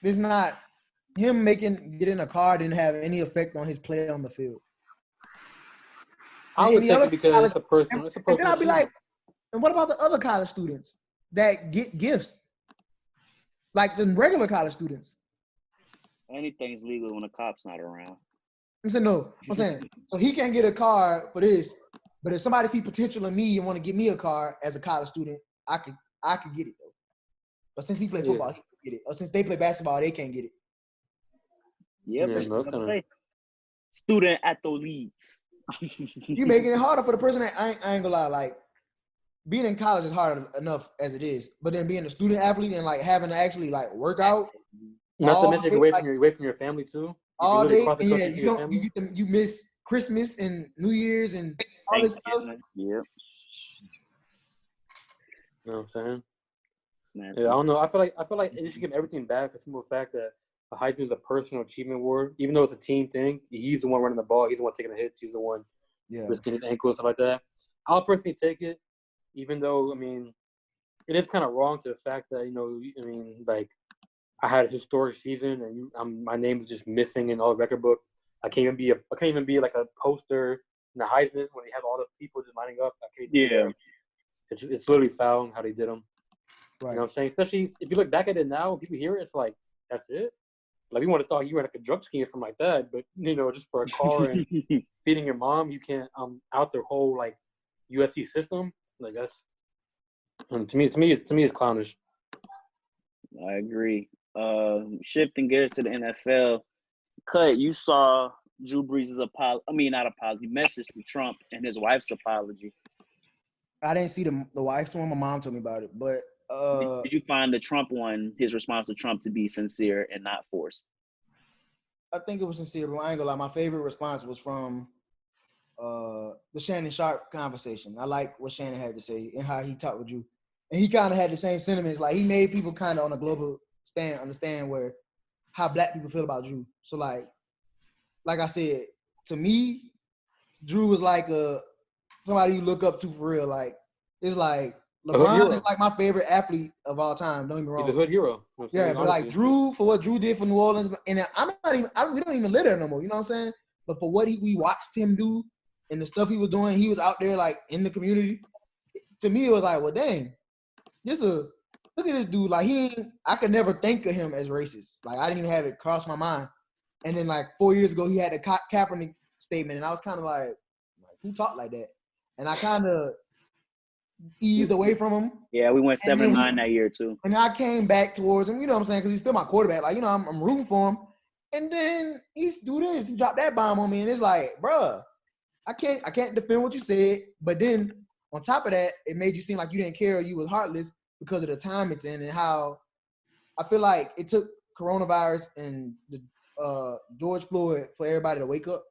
it's not him getting a card didn't have any effect on his play on the field. I would take it because it's a person. And then I'll be like, and what about the other college students that get gifts? Like the regular college students. Anything's legal when a cop's not around. I'm saying no. I'm saying so he can't get a card for this, but if somebody see potential in me and want to give me a card as a college student, I could get it though. But since he played football, he can get it. Or since they play basketball, they can't get it. Yep, yeah, student athletes. You making it harder for the person that I ain't gonna lie. Like being in college is hard enough as it is, but then being a student athlete and like having to actually like work out. Not to mention away from your family too. All day, yeah. You miss Christmas and New Year's and all this stuff. Yep. You know what I'm saying? Yeah, I don't know. I feel like they should give everything back. The simple fact that the Heisman is a personal achievement award, even though it's a team thing. He's the one running the ball. He's the one taking the hits. He's the one risking his ankle and stuff like that. I'll personally take it, even though it is kind of wrong to the fact that like I had a historic season and my name is just missing in all the record book. I can't even be like a poster in the Heisman when they have all the people just lining up. It's literally foul how they did them. Right. You know what I'm saying? Especially if you look back at it now, when people hear it, it's like, that's it? Like, we would have thought you were like a drug scheme or something like that. But, just for a car and feeding your mom, you can't out their whole, like, USC system. Like, that's to me, it's clownish. I agree. Shifting gears to the NFL, Cut, you saw Drew Brees' message to Trump and his wife's apology. I didn't see the wife's one. My mom told me about it, but did you find the Trump one, his response to Trump, to be sincere and not forced? I think it was sincere, but I ain't gonna lie. My favorite response was from the Shannon Sharp conversation. I like what Shannon had to say and how he talked with Drew, and he kind of had the same sentiments. Like he made people kind of on a global stand understand how black people feel about Drew. So like I said, to me, Drew was like somebody you look up to for real. Like it's like LeBron is like my favorite athlete of all time. Don't get me wrong. He's a hood hero. Yeah, but like Drew, for what Drew did for New Orleans, and we don't even live there no more. You know what I'm saying? But for what we watched him do and the stuff he was doing, he was out there like in the community. To me, it was like, well, dang, look at this dude. Like I could never think of him as racist. Like I didn't even have it cross my mind. And then like 4 years ago, he had a Kaepernick statement, and I was kind of like, who talked like that? And I kind of eased away from him. Yeah, we went 7-9 that year too. And I came back towards him, you know what I'm saying? Because he's still my quarterback. Like, I'm rooting for him. And then he do this. He dropped that bomb on me. And it's like, bruh, I can't defend what you said. But then on top of that, it made you seem like you didn't care or you was heartless because of the time it's in and how I feel like it took coronavirus and the George Floyd for everybody to wake up.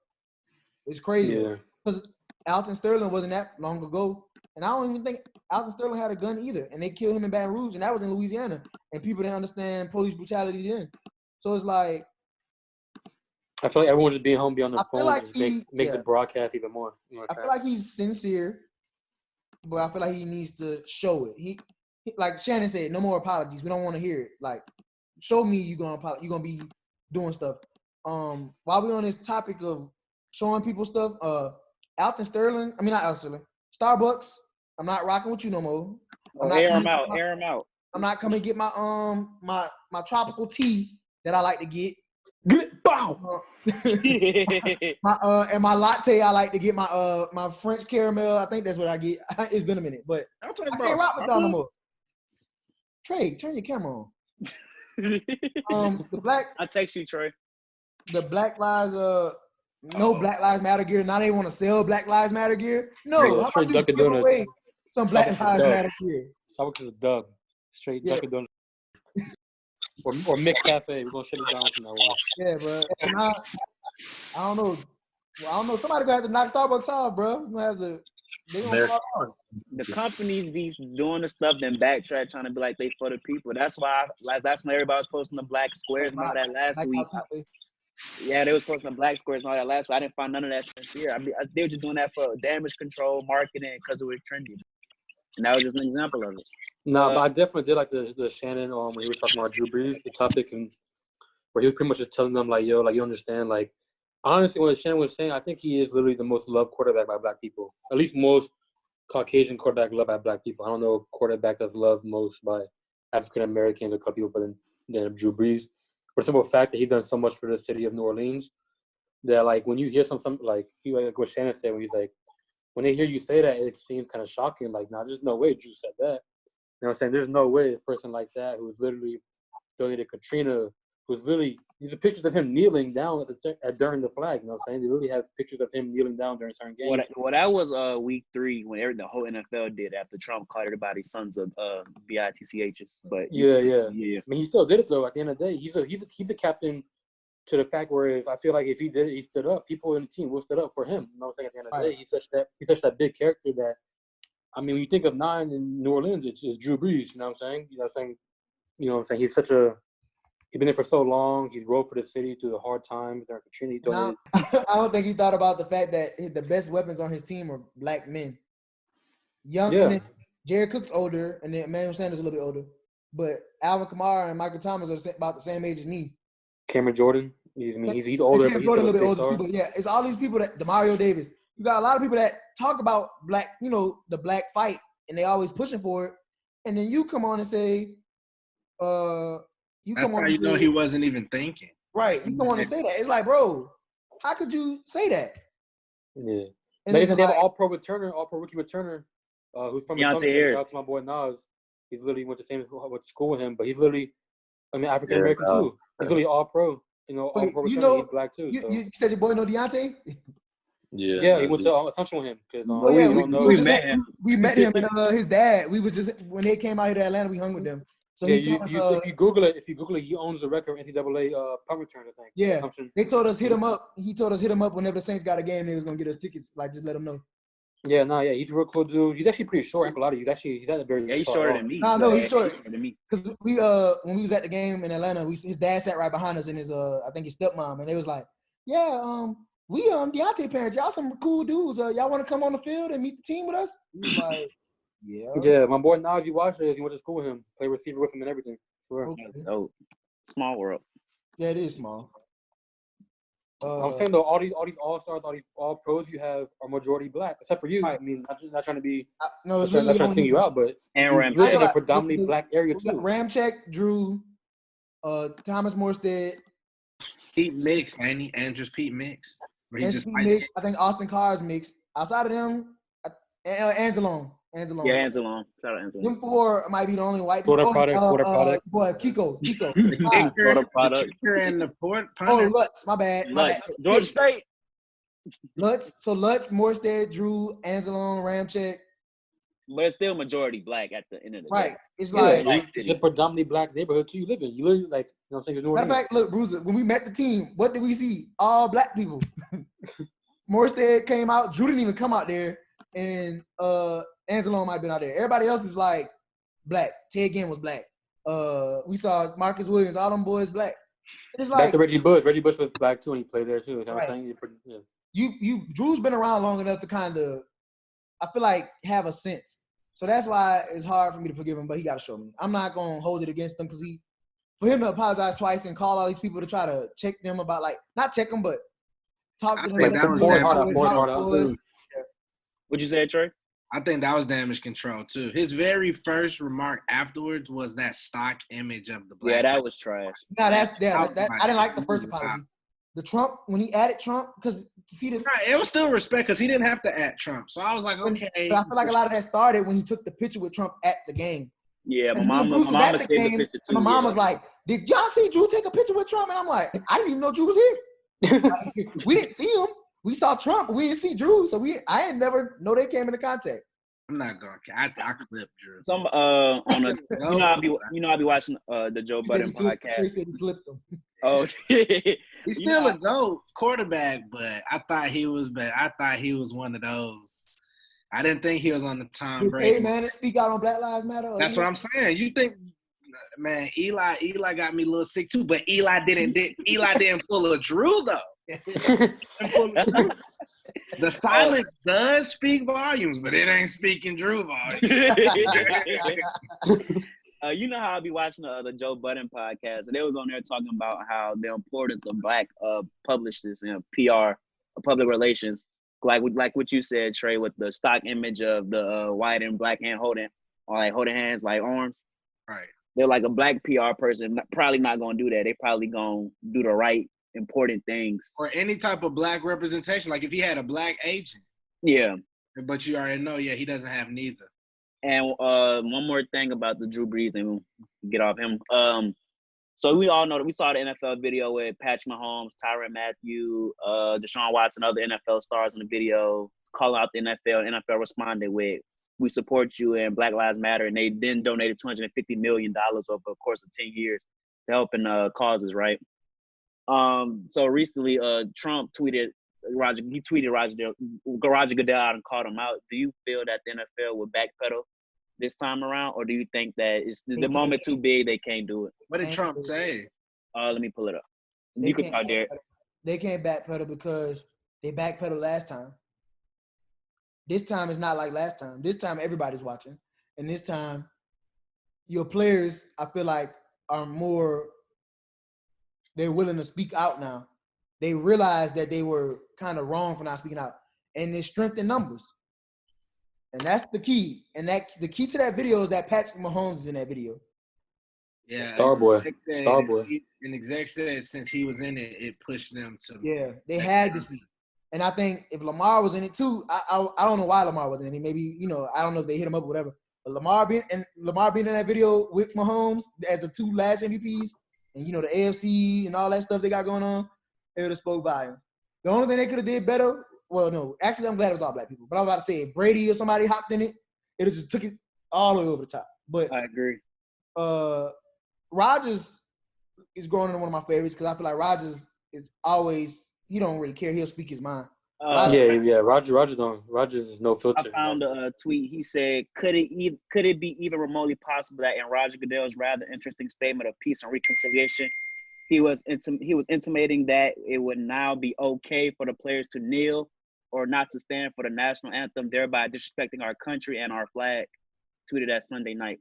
It's crazy. Because Alton Sterling wasn't that long ago. And I don't even think Alton Sterling had a gun either. And they killed him in Baton Rouge, and that was in Louisiana. And people didn't understand police brutality then. So it's like, I feel like everyone's just being home, be on their phone, like makes the broadcast even more. I feel like he's sincere, but I feel like he needs to show it. He like Shannon said, no more apologies. We don't want to hear it. Like, show me you're gonna be doing stuff. While we're on this topic of showing people stuff, Alton Sterling, not Alton Sterling, Starbucks, I'm not rocking with you no more. Air him out. I'm not coming to get my my tropical tea that I like to get. Bow. And my latte, I like to get my French caramel. I think that's what I get. It's been a minute, but I can't rock with y'all no more. Trey, turn your camera on. I text you, Trey. The Black Lives no Black Lives Matter gear. Now they want to sell Black Lives Matter gear. No, how about you give away some Black Lives Matter gear? Starbucks is a dub. Straight Dunkin' Donuts. Or Mick Cafe. We're gonna shut it down from now on. Yeah, bro. And I don't know. Well, I don't know. Somebody gonna have to knock Starbucks off, bro. We're gonna have to. They gonna fall out. The companies be doing the stuff, then backtrack, trying to be like they for the people. That's why, that's when everybody was posting the black squares and all that last week. Yeah, they was posting the black squares and all that last week. I didn't find none of that since year. They were just doing that for damage control, marketing, because it was trendy. And that was just an example of it. No, but I definitely did like the Shannon when he was talking about Drew Brees, the topic, and where he was pretty much just telling them like, yo, like you understand, like honestly, what Shannon was saying, I think he is literally the most loved quarterback by black people. At least most Caucasian quarterback loved by black people. I don't know a quarterback that's loved most by African Americans or couple people, but than Drew Brees. For the simple fact that he's done so much for the city of New Orleans, that like when you hear something like what Shannon said, when he's like, when they hear you say that, it seems kind of shocking. Like, nah, there's no way Drew said that. You know what I'm saying? There's no way a person like that who's literally donated Katrina, who's literally these are pictures of him kneeling down during the flag. You know what I'm saying? They literally have pictures of him kneeling down during certain games. Well, that was week 3 when the whole NFL did after Trump called everybody sons of bitchs. But yeah. I mean, he still did it though. At the end of the day, he's a captain. To the fact where if I feel like if he did it, he stood up. People in the team will stood up for him. You know what I'm saying? At the end of the day, he's such that big character that. I mean, when you think of 9 in New Orleans, it's Drew Brees. You know what I'm saying? You know what I'm saying? He's been there for so long. He rode for the city through the hard times during Katrina. I don't think he thought about the fact that the best weapons on his team are black men. Young, and then Jared Cook's older, and then Emmanuel Sanders a little bit older. But Alvin Kamara and Michael Thomas are about the same age as me. Cameron Jordan. He's older. Cameron Jordan a little bit older too, but yeah, it's all these people that DeMario Davis. You got a lot of people that talk about black, the black fight, and they always pushing for it. And then you come on and say, he wasn't even thinking. Right. You come on and say that. It's like, bro, how could you say that? Yeah. And they have an all-pro rookie returner, who's from Assumption. Shout out to my boy Nas. He's literally went to school with him, but he's literally, African American too. He's literally all-pro. All-pro returner. He's black too. You said your boy know Deontay? Yeah, he went to Assumption with him because we met him and his dad. We was just when they came out here to Atlanta, we hung with them. So if you Google it, he owns the record of NCAA punt return, I think. Yeah, they told us hit him up. He told us hit him up whenever the Saints got a game. They was gonna get us tickets. Like just let him know. Yeah, he's a real cool dude. He's actually pretty short. He's at a very he's shorter than me. No, he's shorter than me. Because we when we was at the game in Atlanta, his dad sat right behind us and his I think his stepmom, and they was like, yeah, we Deontay parents, y'all some cool dudes. Y'all want to come on the field and meet the team with us? He was like, yeah. Yeah, my boy Nas, you watched it. He went to school with him, play receiver with him and everything. Sure. Okay. Oh, small world. Yeah, it is small. I'm saying though, all these all-stars, all these all-pros you have are majority black, except for you. Right. I mean, not trying to be not trying to sing you out, but and you're in a predominantly black area too. Ramczyk, Drew, Thomas Morstead, Pete Mix, and just Pete Mix. I think Austin Carr's mixed. Outside of them, Anzalone. Yeah, Anzalone. Shout out Anzalone. Them 4 might be the only white people. Florida product. Boy, Kiko. Florida product. And the port. Oh, Lutz. My bad. Georgia State. Lutz. So Lutz, Morstead, Drew, Anzalone, Ramczyk. But it's still majority black at the end of the day. Right. It's like it's a predominantly black neighborhood too. You live in. You live like you know what I'm saying. Matter of fact, look, Bruiser. When we met the team, what did we see? All black people. Morstead came out. Drew didn't even come out there, and Anzalone might have been out there. Everybody else is like black. Ted Ginn was black. We saw Marcus Williams. All them boys black. It's like back to Reggie Bush. Reggie Bush was black too, and he played there too. You know what I'm saying? Yeah. Drew's been around long enough to kind of, I feel like, have a sense. So that's why it's hard for me to forgive him, but he got to show me. I'm not going to hold it against him because for him to apologize twice and call all these people to try to check them about, like, not check them, but talk to them. What'd you say, Trey? I think that was damage control, too. His very first remark afterwards was that stock image of the black. Yeah, that was trash. No, I didn't like the first apology. The Trump, when he added Trump, because to see the right, it was still respect because he didn't have to add Trump. So I was like, okay. But I feel like a lot of that started when he took the picture with Trump at the game. Yeah, my mom was the picture too. My mom was like, "Did y'all see Drew take a picture with Trump?" And I'm like, "I didn't even know Drew was here. We didn't see him. We saw Trump, but we didn't see Drew. So I ain't never know they came into contact." I'm not going. I clipped Drew. Some on a you know I be watching the Joe Budden podcast. Trey said he clipped him. Oh, he's still a GOAT quarterback, but I thought he was better. I thought he was one of those. I didn't think he was on the Tom Brady. Hey man, speak out on Black Lives Matter. That's what I'm saying. You think, man? Eli got me a little sick too, but Eli didn't pull a Drew though. The silence does speak volumes, but it ain't speaking Drew volumes. You know how I be watching the Joe Budden podcast, and they was on there talking about how the importance of Black publicists and PR, public relations, like what you said, Trey, with the stock image of the white and Black hand holding hands like arms. Right. They're like a Black PR person, probably not gonna do that. They probably gonna do the right important things. Or any type of Black representation, like if he had a Black agent. Yeah. But you already know, he doesn't have neither. And one more thing about the Drew Brees, and we'll get off him. So we all know that we saw the NFL video with Patrick Mahomes, Tyrann Mathieu, Deshaun Watson, other NFL stars in the video calling out the NFL. And NFL responded with, "We support you and Black Lives Matter," and they then donated $250 million over the course of 10 years to helping causes, right? So recently, Trump tweeted Roger Goodell out and called him out. Do you feel that the NFL will backpedal this time around, or do you think that it's the moment too big, they can't do it? What did Trump say? Let me pull it up. You can talk, Derek. They can't backpedal because they backpedaled last time. This time is not like last time. This time everybody's watching, and this time your players, I feel like, are more. They're willing to speak out now. They realize that they were kind of wrong for not speaking out, and there's strength in numbers. And that's the key. And the key to that video is that Patrick Mahomes is in that video. Yeah, Starboy. An exec said since he was in it, it pushed them to. Yeah, they had to speak. And I think if Lamar was in it too, I don't know why Lamar wasn't in it. Maybe, I don't know if they hit him up or whatever. But Lamar being in that video with Mahomes as the two last MVPs, and the AFC and all that stuff they got going on, it would have spoke by him. The only thing they could have did better. Well, no, actually, I'm glad it was all Black people. But I'm about to say, if Brady or somebody hopped in it, it just took it all the way over the top. But I agree. Rodgers is growing into one of my favorites because I feel like Rodgers is always, he don't really care. He'll speak his mind. Rodgers is no filter. I found a tweet. He said, could it be even remotely possible that in Roger Goodell's rather interesting statement of peace and reconciliation, he was intimating that it would now be okay for the players to kneel or not to stand for the national anthem, thereby disrespecting our country and our flag? Tweeted that Sunday night.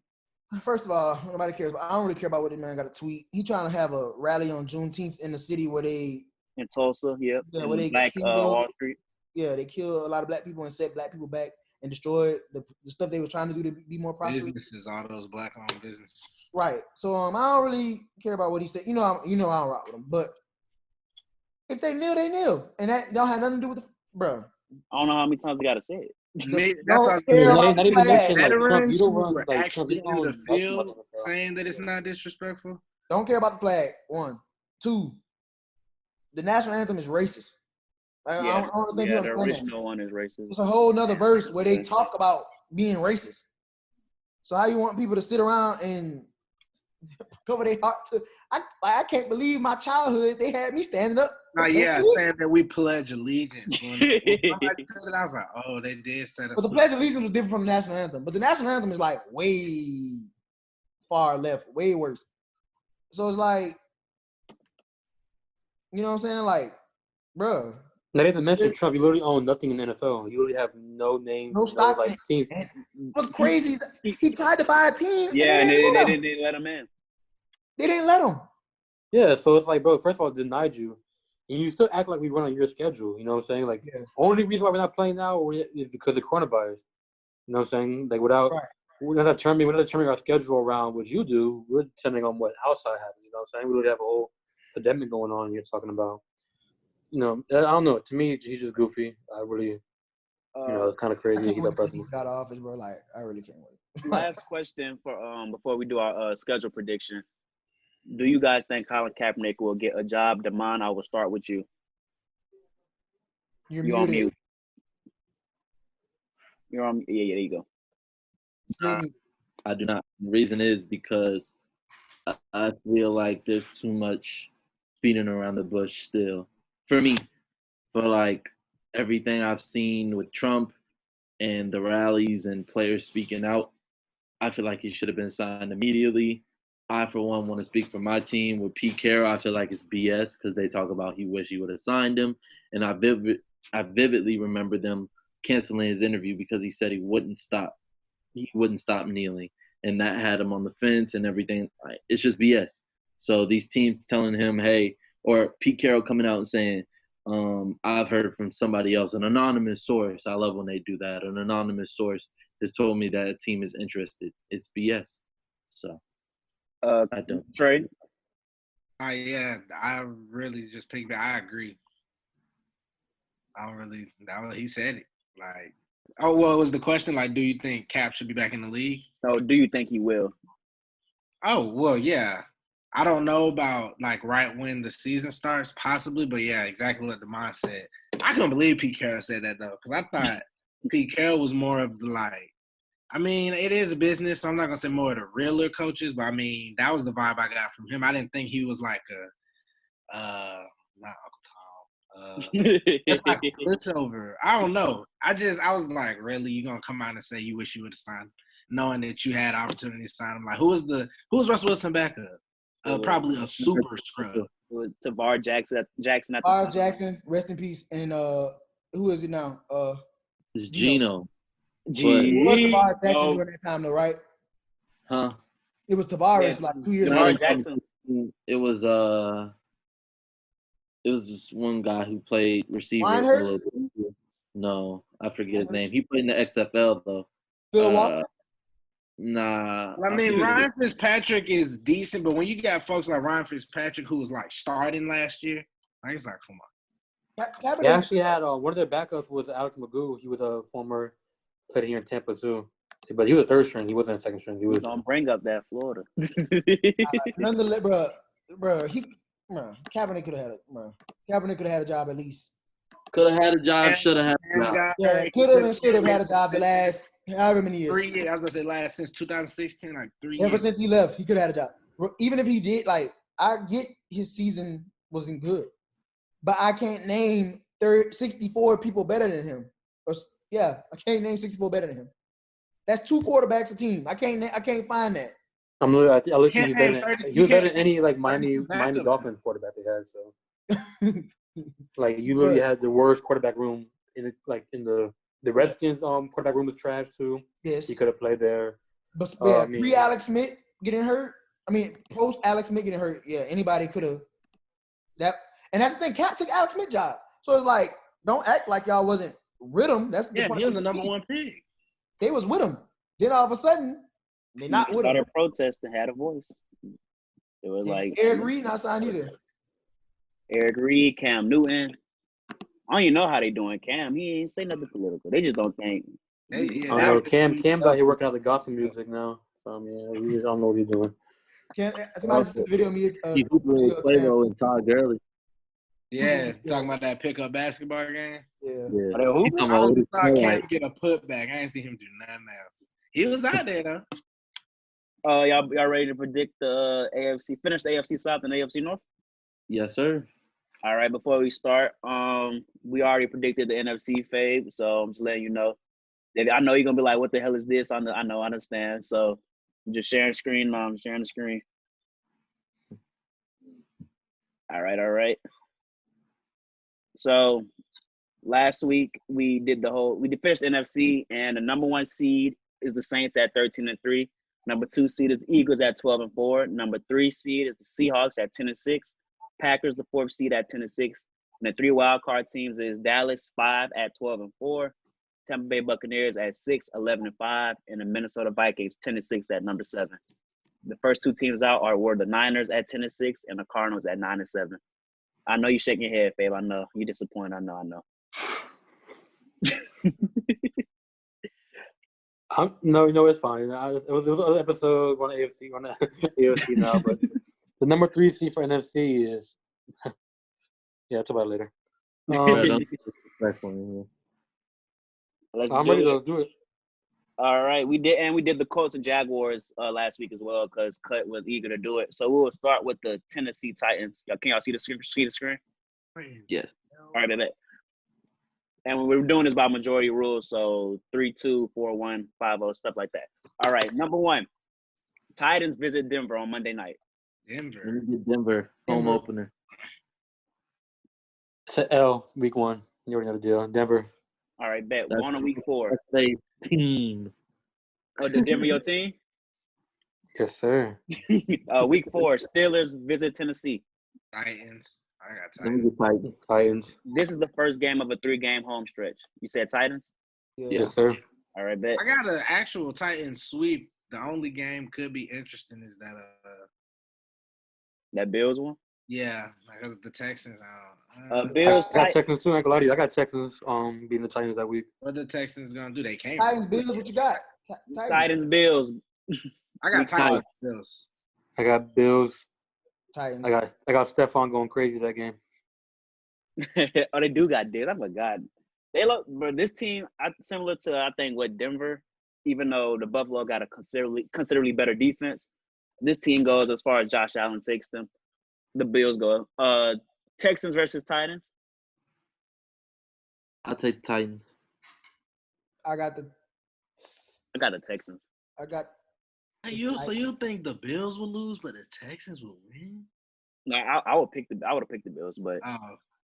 First of all, nobody cares. But I don't really care about what this man got to tweet. He trying to have a rally on Juneteenth in the city where they in Tulsa, where they Black Wall Street. Yeah, they killed a lot of Black people and set Black people back and destroyed the stuff they were trying to do to be more prosperous. Businesses, all those Black-owned businesses. Right. So I don't really care about what he said. I don't rock with him. But if they kneel, they kneel, and that don't have nothing to do with bro. I don't know how many times we gotta say it. That's what not even mention veterans Trump. who were actually in the field saying that it's not disrespectful. Don't care about the flag. 1, 2. The national anthem is racist. I don't think the original one is racist. It's a whole nother verse where they talk about being racist. So how you want people to sit around and cover their heart to? I can't believe my childhood. They had me standing up. Saying that we pledge allegiance. When somebody said it, I was like, oh, they did set us. But the pledge of allegiance was different from the national anthem. But the national anthem is like way far left, way worse. So it's like, you know what I'm saying? Like, bro. Not even mention Trump. You literally own nothing in the NFL. You literally have no name, no stock, team. What's crazy is he tried to buy a team. Yeah, and they didn't let him in. They didn't let him. Yeah, so it's like, bro, first of all, denied you. And you still act like we run on your schedule. You know what I'm saying? Like, only reason why we're not playing now is because of coronavirus. You know what I'm saying? Like, we're not determining our schedule around what you do. We're depending on what outside happens. You know what I'm saying? We really have a whole pandemic going on you're talking about. I don't know. To me, he's just goofy. I really, it's kind of crazy. He's up president. Got out of office, bro. Like, I really can't wait. Last question for before we do our schedule prediction. Do you guys think Colin Kaepernick will get a job? Damon, I will start with you. You're on mute. You're on. Yeah, there you go. I do not. The reason is because I feel like there's too much beating around the bush still. For me, for like everything I've seen with Trump and the rallies and players speaking out, I feel like he should have been signed immediately. I, for one, want to speak for my team. With Pete Carroll, I feel like it's BS because they talk about he wish he would have signed him. And I vividly remember them canceling his interview because he said he wouldn't stop kneeling. And that had him on the fence and everything. It's just BS. So these teams telling him, hey, or Pete Carroll coming out and saying, I've heard from somebody else, an anonymous source. I love when they do that. An anonymous source has told me that a team is interested. It's BS. So I don't. Trey? Yeah, I really just piggyback. I agree. He said it. Like, oh, well, was the question like, do you think Cap should be back in the league? No, do you think he will? Oh, well, yeah. I don't know about like right when the season starts, possibly, but yeah, exactly what Demond said. I couldn't believe Pete Carroll said that though, because I thought Pete Carroll was more of the like, I mean, it is a business, so I'm not gonna say more of the realer coaches, but I mean, that was the vibe I got from him. I didn't think he was like not Uncle Tom. It's like a pushover. I don't know. I was like, really, you gonna come out and say you wish you would have signed, knowing that you had opportunity to sign him? Like, who was Russell Wilson backup? Probably a super scrub. Tavar Jackson at the time. Jackson, rest in peace. And who is it now? It's Gino. It was Tavar Jackson during that time, though, right? Huh? It was Tavares like 2 years ago. Jackson. It was this one guy who played receiver. Winehurst? No, I forget his name. He played in the XFL though. Phil Walker? Nah. I mean, Ryan Fitzpatrick is decent, but when you got folks like Ryan Fitzpatrick who was like starting last year, I was like, come on. They actually had one of their backups was Alex Magoo. He was a former played here in Tampa too, but he was a third string. He wasn't a second string. He was gonna bring up that Florida. Nonetheless, bro, Kaepernick could have had a job at least. Could have had a job. Should have had a job. Yeah, could have and should have had a job the last however many years. 3 years. I was gonna say last since 2016, like 3 years. Ever since he left, he could have had a job. Even if he did, like, I get his season wasn't good, but I can't name 64 people better than him. I can't name 64 better than him. That's 2 quarterbacks a team. I can't find that. I look at he was better than any like Miami Dolphins quarterback they had. So like you literally had the worst quarterback room in the Redskins quarterback room was trash too. Yes, he could have played there. But pre Alex Smith getting hurt. I mean, post Alex Smith getting hurt. Yeah, anybody could have that. And that's the thing. Cap took Alex Smith's job, so it's like don't act like y'all wasn't with him. That's the point. He was the number 1 pick. They was with him. Then all of a sudden, they not with him. Started protesting, had a voice. It was like Eric Reed not signed either. Eric Reed, Cam Newton. I don't even know how they doing Cam. He ain't say nothing political. They just don't think. Cam's out here working out the gospel music now. So we just don't know what he's doing. Somebody sent the video of me. He played Play-Doh and Todd Gurley. Yeah, talking about that pickup basketball game. Yeah. I just saw Cam get a putback. I ain't seen him do nothing else. He was out there though. Y'all ready to predict the AFC? Finish the AFC South and AFC North? Yes, sir. All right. Before we start, we already predicted the NFC fave, so I'm just letting you know. I know you're gonna be like, "What the hell is this?" I understand. So I'm just sharing screen. I'm sharing the screen. All right. So last week we finished NFC, and the number 1 seed is the Saints at 13-3. Number 2 seed is the Eagles at 12-4. Number 3 seed is the Seahawks at 10-6. Packers, the 4th seed at 10-6. And the 3 wild card teams is Dallas 5 at 12-4. Tampa Bay Buccaneers at 6, 11-5, and the Minnesota Vikings 10-6 at number 7. The first 2 teams out were the Niners at 10-6 and the Cardinals at 9-7. I know you're shaking your head, Fabe. I know you're disappointed. I know. No, it's fine. It was another episode on AFC on AFC now, but the number 3 seed for NFC is talk about it later. I'm ready to do it. All right, we did the Colts and Jaguars last week as well because Cut was eager to do it. So we will start with the Tennessee Titans. Can y'all see the screen? Yes. All right, bet. And we're doing this by majority rule, so 3-2, 4-1, 5-0, stuff like that. All right, number 1, Titans visit Denver on Monday night. Let me get Denver home opener. It's an L, week 1. You already know the deal. Denver. All right, bet. We're on to week 4. That's a team. Oh, the Denver your team? Yes, sir. Week 4, Steelers visit Tennessee. Titans. I got Let me Titans. get Titans. Titans. This is the first game of a 3-game home stretch. You said Titans? Yes, sir. All right, bet. I got an actual Titans sweep. The only game could be interesting is That Bills one? yeah, because the Texans. Bills. I got Texans too. I ain't gonna lie to you. I got Texans beating the Titans that week. What the Texans gonna do? They came. Titans, Bills, what you got? Titans, Bills. I got Titans. Bills. I got Bills. Titans. I got Stephon going crazy that game. Oh, they do got Diggs. I forgot. They look, but this team, similar to I think what Denver, even though the Buffalo got a considerably better defense, this team goes as far as Josh Allen takes them. The Bills go. Texans versus Titans. I'll take Titans. I got the Texans. I got. So you think the Bills will lose, but the Texans will win? No, I would have picked the Bills, but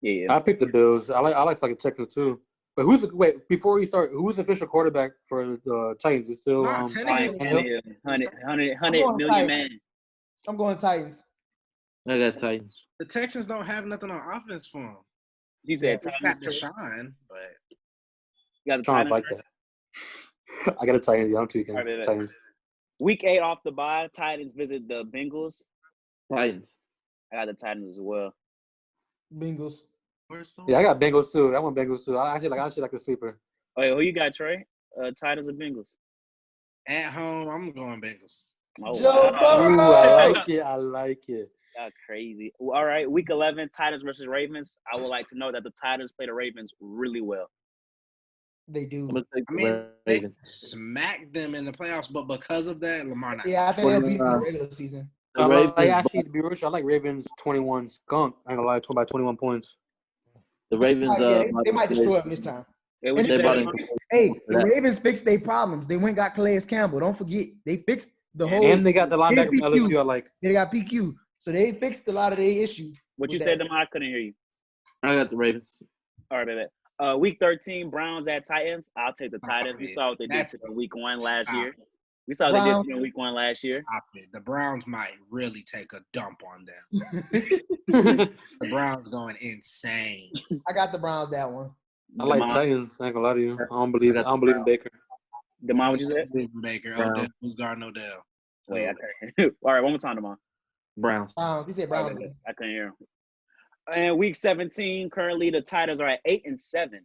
yeah. I picked the Bills. I like the Texans too. But before we start, who's the official quarterback for the Titans? It's still Tannehill, 100 million man. I'm going Titans. I got Titans. The Texans don't have nothing on offense for them. You said Got Titans. Deshaun, but You got the Titans Titans. like that. I got a Titans. Yeah, I'm tweaking. Right. Titans. Week 8 off the bye, Titans visit the Bengals. Titans. I got the Titans as well. Bengals. Yeah, I got Bengals too. I want Bengals too. I actually like the sleeper. Oh, wait, who you got, Trey? Titans or Bengals? at home, I'm going Bengals. Oh, Joe wow. Ooh, I like it. Y'all crazy. All right, week 11, Titans versus Ravens. I would like to know that the Titans play the Ravens really well. They do. I'm gonna take I the mean, they Ravens. smacked them in the playoffs, but because of that, Lamar not. Yeah, I think they'll beat them in the regular season. The Ravens, Actually, to be real, I like Ravens 21 skunk. I ain't gonna lie, by 21 points. the Ravens. They might destroy them this time. Hey, And what you They say, bought Lamar? Hey, the Ravens fixed their problems. They went and got Calais Campbell. Don't forget, they fixed the whole. And they got the linebacker from PQ. LSU. I like. They got PQ, so they fixed a lot of their issues. What you with said, that. Lamar? I couldn't hear you. I got the Ravens. All right, baby. Week 13, Browns at Titans. I'll take the Titans. We saw what they did in week 1 last year. We saw what they did in week 1 last year. Stop it. The Browns might really take a dump on them. I The Browns going insane. I got the Browns that one. like Demond, Titans. I ain't gonna lie to you. I don't believe in Baker. Demond, what you said? Baker, Browns. Odell, who's guarding Odell? Wait, I couldn't hear. All right, one more time, Demond. Browns. He said Browns. I couldn't hear him. And week 17, currently the Titans are at 8-7.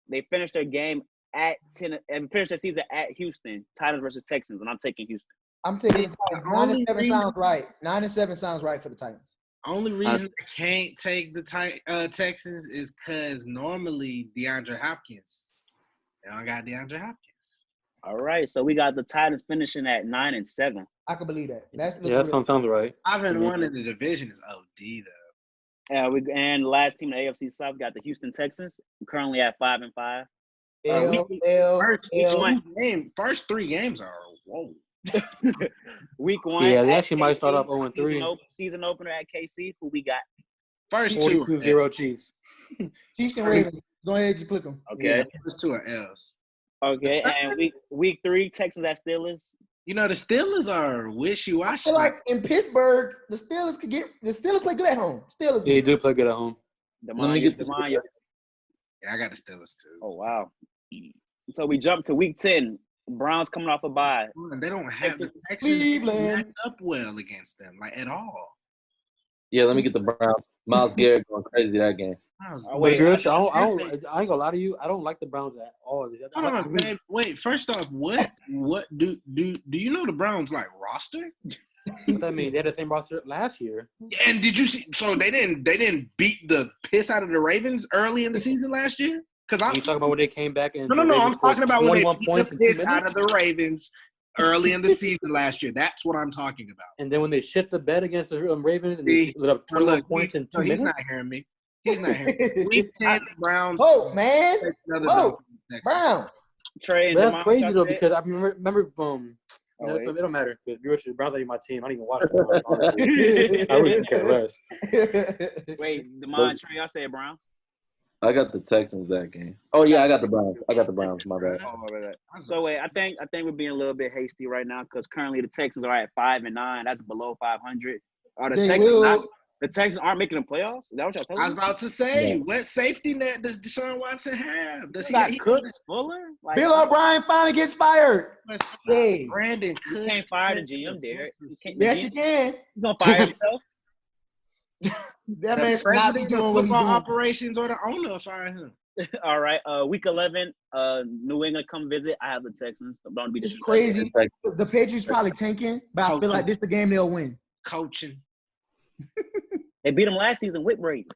They finished their game at 10 and finished their season at Houston. Titans versus Texans, and I'm taking Houston. I'm taking the Titans. 9-7 sounds right. 9-7 sounds right for the Titans. Only reason I can't take the Texans is because normally DeAndre Hopkins. They don't got DeAndre Hopkins. All right, so we got the Titans finishing at 9-7. I can believe that. That sounds right. 5-1 in the division is OD though. And the last team in the AFC South got the Houston Texans, currently at 5-5. First 3 games are whoa. Week 1. Yeah, they at actually might start off KC, 0-3. Season opener at KC. Who we got? First 2 42-0 Chiefs. Chiefs and Ravens. Go ahead, just click them. Okay. First 2 are L's. Okay, and week 3, Texans at Steelers. You know the Steelers are I wishy-washy. feel like in Pittsburgh, the Steelers play good at home. Steelers. Yeah, they do play good at home. Let me get the Demond, Yeah, I got the Steelers too. Oh, wow. So we jump to week 10. Browns coming off a bye. They don't have the Texans Cleveland. match up well against them, like at all. Yeah, let me get the Browns. Miles Garrett going crazy that game. Oh, wait, I ain't gonna lie to you. I don't like the Browns at all. Hold on, man. Wait. First off, what do you know the Browns like roster? I mean, they had the same roster last year. And did you see? So they didn't beat the piss out of the Ravens early in the season last year. Because I'm you talking about when they came back and no. I'm talking about when they 21 beat points the in 2 piss minutes. out of the Ravens early in the season last year. That's what I'm talking about. And then when they shit the bed against the Ravens and they lit up 21 points in 2 minutes. He's not hearing me. He's not hearing me. Week 10, Browns. Oh, man. Another Brown. Trey and But that's DeMond, crazy y'all though said? because I remember it don't matter because the Browns are my team. I don't even watch the Browns, honestly. I really care less. Wait, DeMond, Trey, y'all said Browns? I got the Texans that game. Oh yeah, I got the Browns. My bad. Oh, my bad. So wait, I think we're being a little bit hasty right now because currently the Texans are at 5-9. That's below 500. Are the Texans aren't making the playoffs? Is that what y'all telling me? I was about to say, what safety net does Deshaun Watson have? Does he got Cooks, Fuller? Like, Bill O'Brien finally gets fired. Hey. Brandon you Cooks. can't fire the GM, Derek. Yes, you can. You gonna fire himself? That man should not be doing what he's doing. Operations or the owner fire him. All right. Week 11, New England come visit. I have the Texans. Don't be It's disrespectful. crazy. The Patriots probably tanking, but I feel like this is the game they'll win. Coaching. They beat them last season with Brady.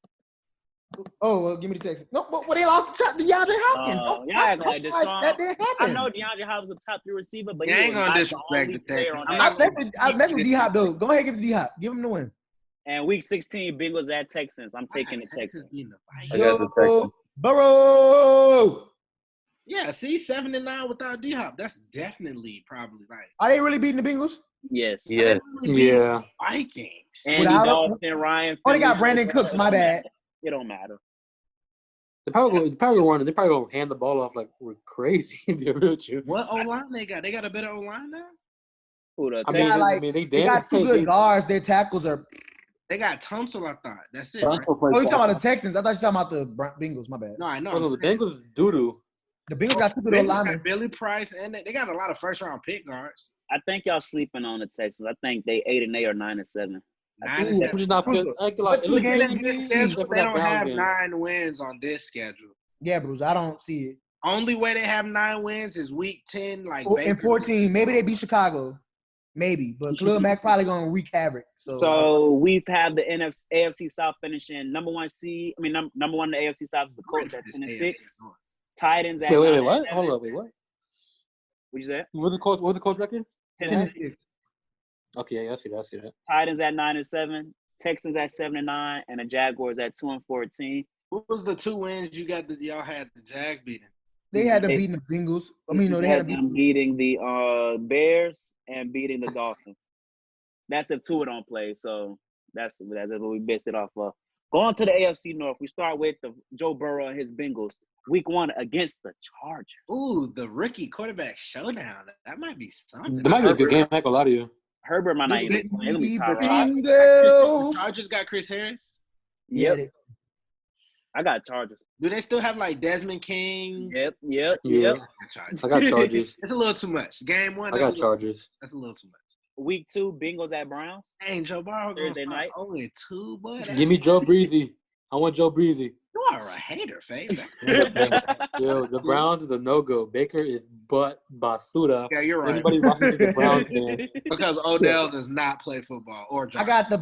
Oh, well, give me the Texans. No, but they lost to DeAndre Hopkins. Like this song. That didn't happen. I know DeAndre Hopkins is a top 3 receiver, but you ain't gonna disrespect the Texans. I mess with D-Hop, though. Go ahead and give it to D-Hop. Give him the win. And week 16, Bengals at Texans. I'm taking the Texans. I got the Texans. Burrow. Yeah, see, 7-9 without D-Hop. That's definitely probably right. Are they really beating the Bengals? Yes. Yeah. Yeah. Vikings. And Dalton, Ryan. Oh, they got Brandon Cooks. My bad. It don't matter. They probably gonna hand the ball off like we're crazy. What O-line they got? They got a better O-line now? They got two good guards. Their tackles are. They got Tunsil, I thought. That's it. Right? Right? Oh, you talking about the Texans? I thought you talking about the Bengals. My bad. No, I know. No, the Bengals is doo-doo. The Bengals got two good linemen. Billy Price, and they got a lot of first-round pick guards. I think y'all sleeping on the Texans. I think they 8-8 or 9-7. I'm just not feeling. They don't have 9 wins on this schedule. Yeah, Bruce, I don't see it. Only way they have 9 wins is week 10, like and 14. Maybe they beat Chicago. Maybe, but Khalil Mack probably gonna wreak havoc. So we've had the AFC South finishing number 1 seed. I mean, number 1 in the AFC South is the Colts at 10-6. Titans at wait, what? Hold up, wait, what? What'd you say? What's the Colts record? 10-6. Okay, yeah, I see that. Titans at 9-7. Texans at 7-9, and the Jaguars at 2-14. What was the 2 wins you got that y'all had the Jags beating? They had them beating the Bengals. I mean, no, they had them beating the Bears and beating the Dolphins. That's if Tua don't play. So that's what we based it off of. Going to the AFC North, we start with the Joe Burrow and his Bengals. Week 1 against the Chargers. Ooh, the rookie quarterback showdown. That might be something. That might be a good game. I ain't gonna lie to you. Herbert might not even play. The Chargers got Chris Harris? Yep. I got Chargers. Do they still have like Desmond King? Yep. I got Chargers. It's a little too much. Game 1. I got Chargers. That's a little too much. Week 2, Bengals at Browns. Dang, Joe Burrow Thursday night. Only 2, boy. Give me Joe Breezy. I want Joe Breezy. You are a hater, Faith. Yo, the Browns is a no-go. Baker is but basuda. Yeah, you're right. Anybody watching the Browns fan. Because Odell does not play football or drive. I got the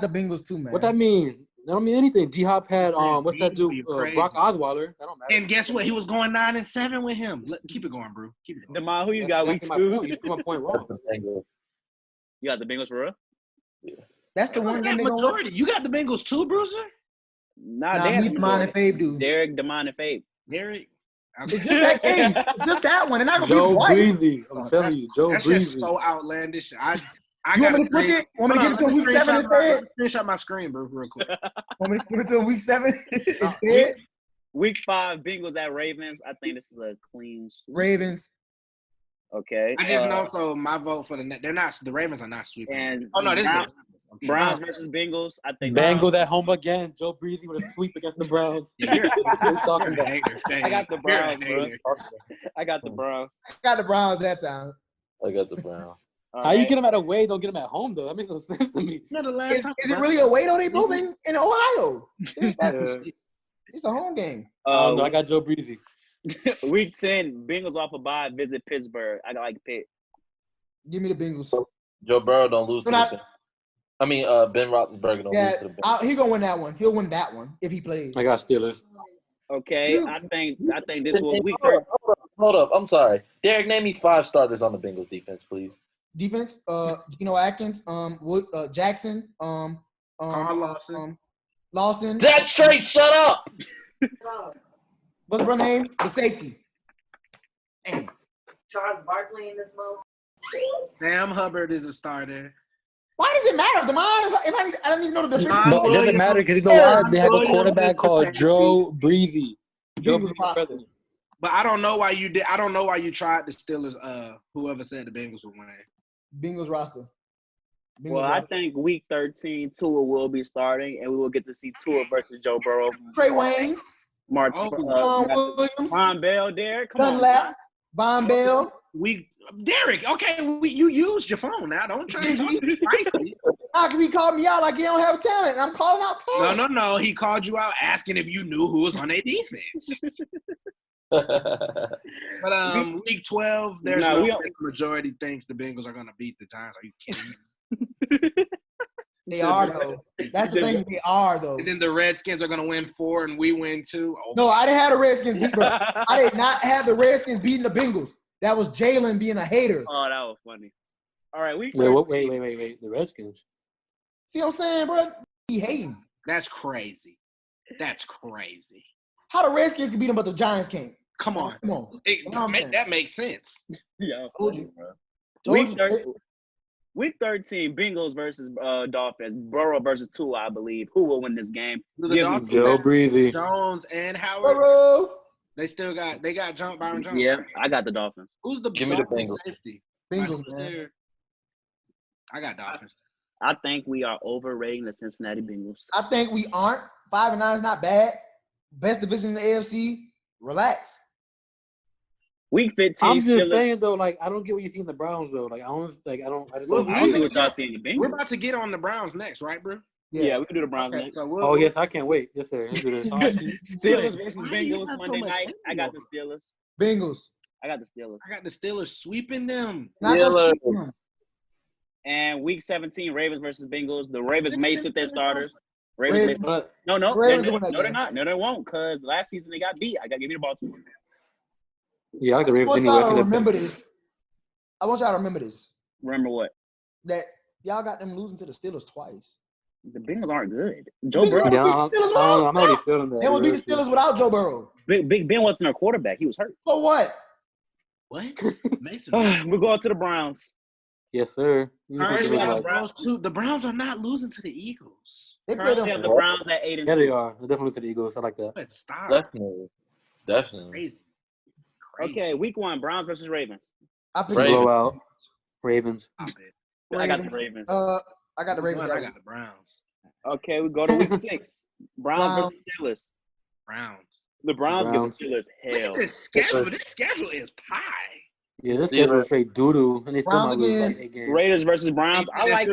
Bengals too, man. What that mean? That don't mean anything. D-Hop had what's that dude? Brock Osweiler. That don't matter. And guess what? He was going 9-7 with him. Keep it going, bro. Keep it going. DeMond, who you got week 2? You put my point wrong. You got the Bengals for real? Yeah. That's the one game they majority. You got the Bengals too, Bruiser? Nah, me, DeMond, and Fabe do. Derek, DeMond, and Fabe. Derek. It's just that game. It's just that one. And I Joe Breezy. I'm telling you, Joe Breezy. That's just so outlandish. I you want me to switch it? Want me to get it to week 7 instead? Screenshot my screen, bro, real quick. Want me to skip it to week 7 instead? Week 5, Bengals at Ravens. I think this is a clean sweep. Ravens. Okay. I just know, so my vote for the Ravens are not sweeping. And this is Browns versus Bengals. I think Bengals at home again. Joe Breezy with a sweep against the Browns. I got the Browns, bro. I got the Browns. I got the Browns that time. I got the Browns. How you get them at away? Don't get them at home though. That makes no sense to me. No, the last time is it really away though? They moving in Ohio. It's a home game. No, I got Joe Breezy. Week 10, Bengals off a bye, visit Pittsburgh. I like Pitt. Give me the Bengals. Joe Burrow don't lose to the I mean, Ben Roethlisberger don't lose to the Bengals. He's going to win that one. He'll win that one if he plays. I got Steelers. Okay, I think this will week 13. Hold up. I'm sorry. Derek, name me 5 starters on the Bengals defense, please. Defense, Geno Atkins, Jackson, Carl Lawson. Lawson. That straight, shut up. What's her name? The safety. Dang. Charles Barkley in this mode. Sam Hubbard is a starter. Why does it matter, Demond? I don't even know the difference. No, it doesn't matter because you know why? They have a quarterback called Joe Breezy. But I don't know why you did. I don't know why you tried the Steelers. Whoever said the Bengals would win. Bengals roster. I think week 13, Tua will be starting, and we will get to see Tua versus Joe Burrow. Trey Wayne. March. Williams. Von Bell, Derek. Come Dunlap. Von Bell. Derek. Okay, you used your phone now. Don't try to talk spicy. Because he called me out like he don't have talent. I'm calling out talent. No. He called you out asking if you knew who was on their defense. But week 12, there's majority thinks the Bengals are going to beat the Giants. Are you kidding me? They are, though. That's the thing. They are, though. And then the Redskins are going to win 4 and we win 2. Oh, no, I didn't have the Redskins beat, bro. I did not have the Redskins beating the Bengals. That was Jalen being a hater. Oh, that was funny. All right, wait. The Redskins. See what I'm saying, bro? He hating. That's crazy. How the Redskins can beat them, but the Giants can't? Come on. That makes sense. Yeah. Told you. Week 13, Bengals versus Dolphins. Burrow versus Tua, I believe. Who will win this game? Joe Breezy. Jones and Howard. Burrow. They got Byron Jones. Yeah, I got the Dolphins. Who's the Bengals safety? Bengals, man. I got Dolphins. I think we are overrating the Cincinnati Bengals. I think we aren't. 5-9 is not bad. Best division in the AFC. Relax. Week 15. I'm just saying though, like I don't get what you see in the Browns though. Like I just don't see what y'all see in the Bengals. We're about to get on the Browns next, right, bro? Yeah, we can do the Browns next. So yes, I can't wait. Yes, sir. Steelers versus Bengals Monday night. I got the Steelers. Bengals. I got the Steelers. I got the Steelers sweeping them. And week 17, Ravens versus Bengals. The Ravens may sit their starters. No, they're not. No, they won't, because last season they got beat. I got to give you the ball too. Yeah, I like the Ravens. I want y'all to remember this. I want y'all to remember this. Remember what? That y'all got them losing to the Steelers twice. The Bengals aren't good. Joe Burrow. I'm already feeling that. They would beat the Steelers without Joe Burrow. Big Ben wasn't their quarterback. He was hurt. So what? What? We're going to the Browns. Yes, sir. The Browns are not losing to the Eagles. They play them. The Browns at 8-2. Yeah, they are. They're definitely to the Eagles. I like that. But stop. Definitely. Crazy. Okay, week 1, Browns versus Ravens. I picked blowout. Ravens. I got the Ravens. I got the Ravens. I got the Browns. Okay, we go to week 6. Browns versus Steelers. Browns. The Browns give the Steelers hell. Look at this schedule. This schedule is pie. Yeah, this schedule is straight doo-doo, and they still might lose like 8 games. Raiders versus Browns. I like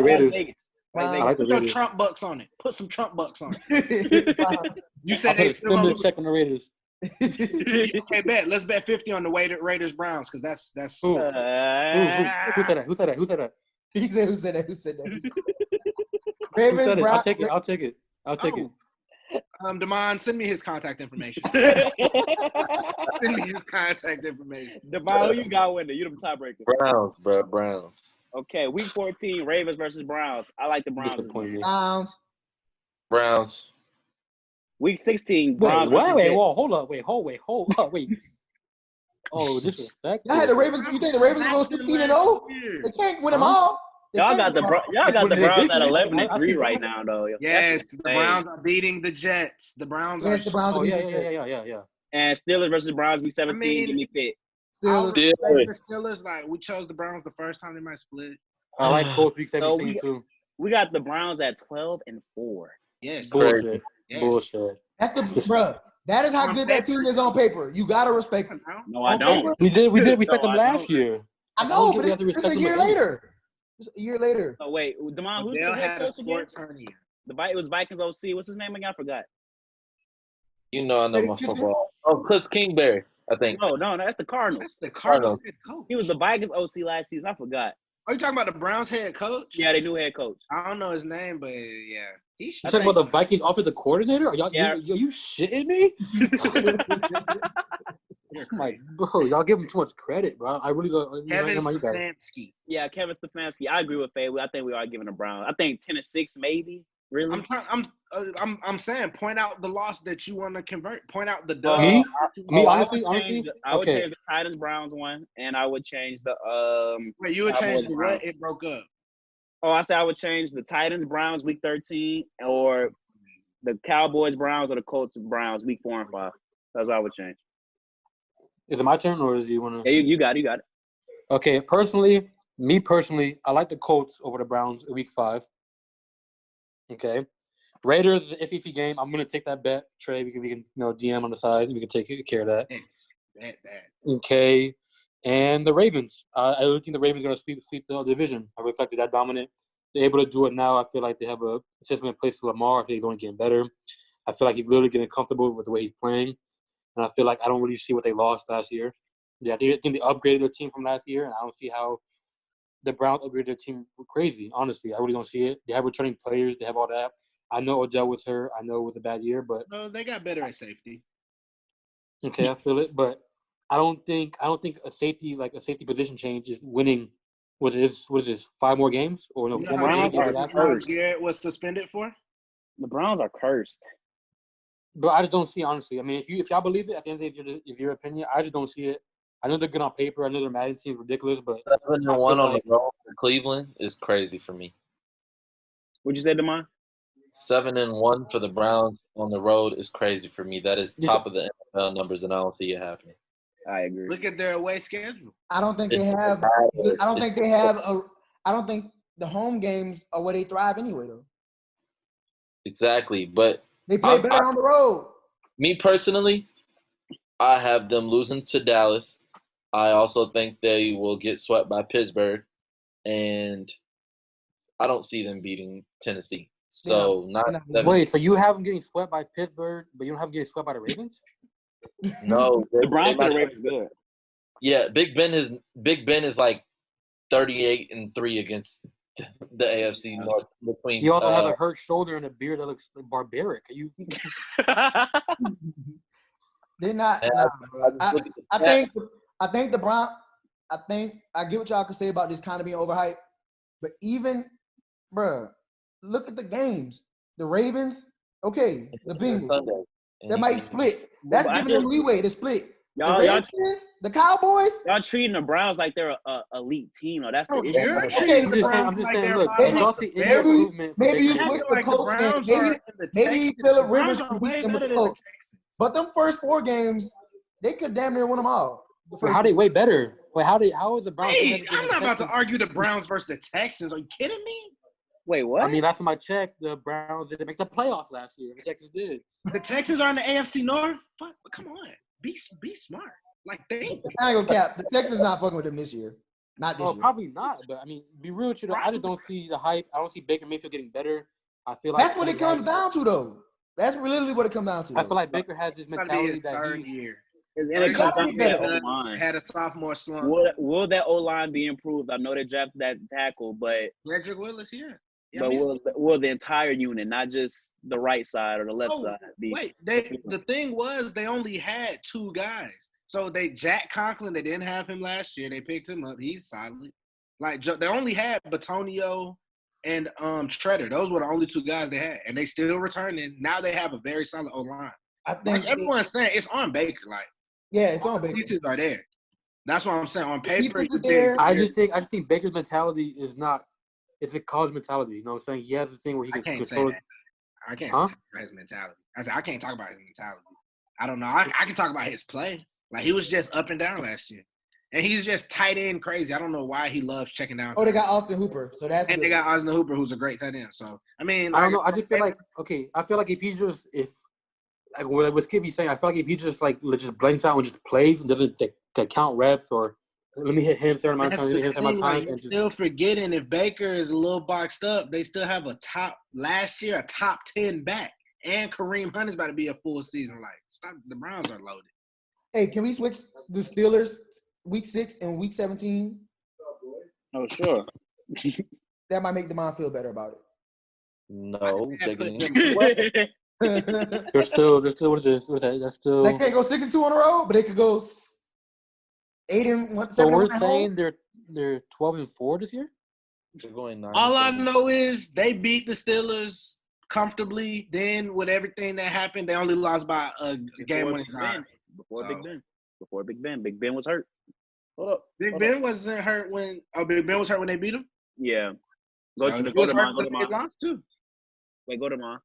Raiders. I like Put some Trump bucks on it. Put some Trump bucks on it. You said they still gonna check on the Raiders. Okay, bet. Let's bet 50 on the Raiders Browns because that's. Who said that? Who said that? He said, "Who said that? Ravens, Browns. I'll take it. Damon, send me his contact information. Send me his contact information. Damon, who you got winning? You the tiebreaker. Browns, bro. Browns. Okay, week 14, Ravens versus Browns. I like the Browns. Browns. Week 16, Browns. Wait, hold up. Oh, disrespect. Y'all had the Ravens. You think the Ravens go 16-0? They can't win them all. Y'all got the Browns at 11-3 right now, though. Yes, the Browns are beating the Jets. The Browns are. Yeah. And Steelers versus Browns week 17. Give me fit. The Steelers, like we chose the Browns the first time they might split. I like both week 17 too. We got the Browns at 12-4. Yes. Bullshit. Yes. Bullshit. That's bro. That is how good that team is on paper. You gotta respect it. No, I don't. Paper, we did respect them last year. I know, but it's a year later. It's a year later. Oh wait, Damon, who's the head coach again? It was Vikings OC. What's his name again? I forgot. You know I know my football. Oh, Cliff Kingsbury, I think. No, that's the Cardinals. That's the Cardinals. He was the Vikings OC last season. I forgot. Are you talking about the Browns head coach? Yeah, they new head coach. I don't know his name, but yeah. You talking about the Vikings offensive coordinator? Are you shitting me? I'm like, bro, y'all give him too much credit, bro. I really don't. Kevin Stefanski. Yeah, Kevin Stefanski. I agree with Faye. I think we are giving the Browns. I think 10-6 maybe. Really? I'm saying point out the loss that you want to convert. Point out the dub. Honestly, I would change the Titans Browns one, and I would change the Wait, you would change the what? It broke up. Oh, I said I would change the Titans Browns week 13, or the Cowboys Browns, or the Colts Browns week 4 and 5. That's what I would change. Is it my turn, or do you want to? Yeah, you got it. Okay, me personally, I like the Colts over the Browns in week 5. Okay, Raiders is an iffy game. I'm gonna take that bet. Trey, we can DM on the side. We can take care of that. Okay, and the Ravens. I don't think the Ravens are gonna sweep the division. I really feel like they're that dominant. They're able to do it now. I feel like they have a system in place for Lamar. I think he's only getting better. I feel like he's literally getting comfortable with the way he's playing, and I feel like I don't really see what they lost last year. Yeah, I think they upgraded their team from last year, and I don't see how the Browns upgraded their team crazy. Honestly, I really don't see it. They have returning players. They have all that. I know Odell was hurt. I know it was a bad year, but they got better at safety. Okay, I feel it, but I don't think a safety position change is winning. What is this? 5 more games or no? 4 more games? Myles Garrett was suspended for. The Browns are cursed. But I just don't see, honestly. I mean, if y'all believe it, at the end of the day, your opinion, I just don't see it. I know they're good on paper. I know their Madden team is ridiculous, but 7-1 on the road for Cleveland is crazy for me. What'd you say, Damon? 7-1 for the Browns on the road is crazy for me. That is top of the NFL numbers, and I don't see it happening. I agree. Look at their away schedule. I don't think the home games are where they thrive anyway, though. Exactly, but they play better on the road. Me personally, I have them losing to Dallas. I also think they will get swept by Pittsburgh, and I don't see them beating Tennessee. So Wait, so you have them getting swept by Pittsburgh, but you don't have them getting swept by the Ravens? No, the Browns and the Ravens good. Yeah, Big Ben is like 38-3 against the AFC North. Between he also has a hurt shoulder and a beard that looks barbaric. Are you? They're not. I think the Browns. I think I get what y'all can say about this kind of being overhyped, but even, bruh, look at the games. The Ravens, okay. The Bengals, they might split. That's giving them leeway to split. Y'all, the Cowboys. Y'all treating the Browns like they're a elite team. No, that's the issue. You're treating the Browns like they're look. Maybe you switch the Colts. Maybe Phillip Rivers can beat them with the Colts. But them first 4 games, they could damn near win them all. How they way better? Wait, how is the Browns? Hey, I'm not about to argue the Browns versus the Texans. Are you kidding me? Wait, what? I mean, last time I checked, the Browns didn't make the playoffs last year. The Texans did. The Texans are in the AFC North. Fuck, come on, be smart. Like they. I ain't gonna cap. The Texans not fucking with them this year. Not this year. Probably not. But I mean, be real with you though. I just don't see the hype. I don't see Baker Mayfield getting better. I feel like that's what it comes down to, though. That's literally what it comes down to. I feel like Baker has this mentality that he's year. Had a sophomore slump. Will that O-line be improved? I know they drafted that tackle, but Cedric Willis, yeah. But will the entire unit, not just the right side or the left side, be? Wait, the thing was they only had 2 guys. So Jack Conklin, they didn't have him last year. They picked him up. He's solid. Like they only had Batonio and Treader. Those were the only 2 guys they had, and they still returning. Now they have a very solid O-line. I think everyone's saying it's on Baker. Like, yeah, it's on Baker. Pieces are there. That's what I'm saying. On paper, I just think Baker's mentality is not. It's a college mentality. You know what I'm saying? He has this thing where he can control. I can't talk about his mentality. I can't talk about his mentality. I don't know. I can talk about his play. Like, he was just up and down last year. And he's just tight end crazy. I don't know why he loves checking down. They got Austin Hooper. So that's And good. They got Austin Hooper, who's a great tight end. So, I mean. I don't know. I just feel like, I feel like like what Skip saying, I feel like if he just blanks out and just plays and doesn't count reps or let me hit him certain amount of times. You're still forgetting if Baker is a little boxed up, they still have a top 10 back. And Kareem Hunt is about to be a full season. Like, stop. The Browns are loaded. Hey, can we switch the Steelers week 6 and week 17? Oh, sure. That might make the mom feel better about No, they're getting it. They're still what is it? What is that? That's still. They can't go 6-2 on the road, but they could go 8-1. So we're 7-1 at home. saying they're 12-4 this year. They're going 9. All I know is they beat the Steelers comfortably. Then with everything that happened, they only lost by a game-winning drive. Before Big Ben. Big Ben was hurt. Hold up. Big Ben wasn't hurt when. Oh, Big Ben was hurt when they beat him. Yeah. He was hurt when they lost too. Wait, go to mine.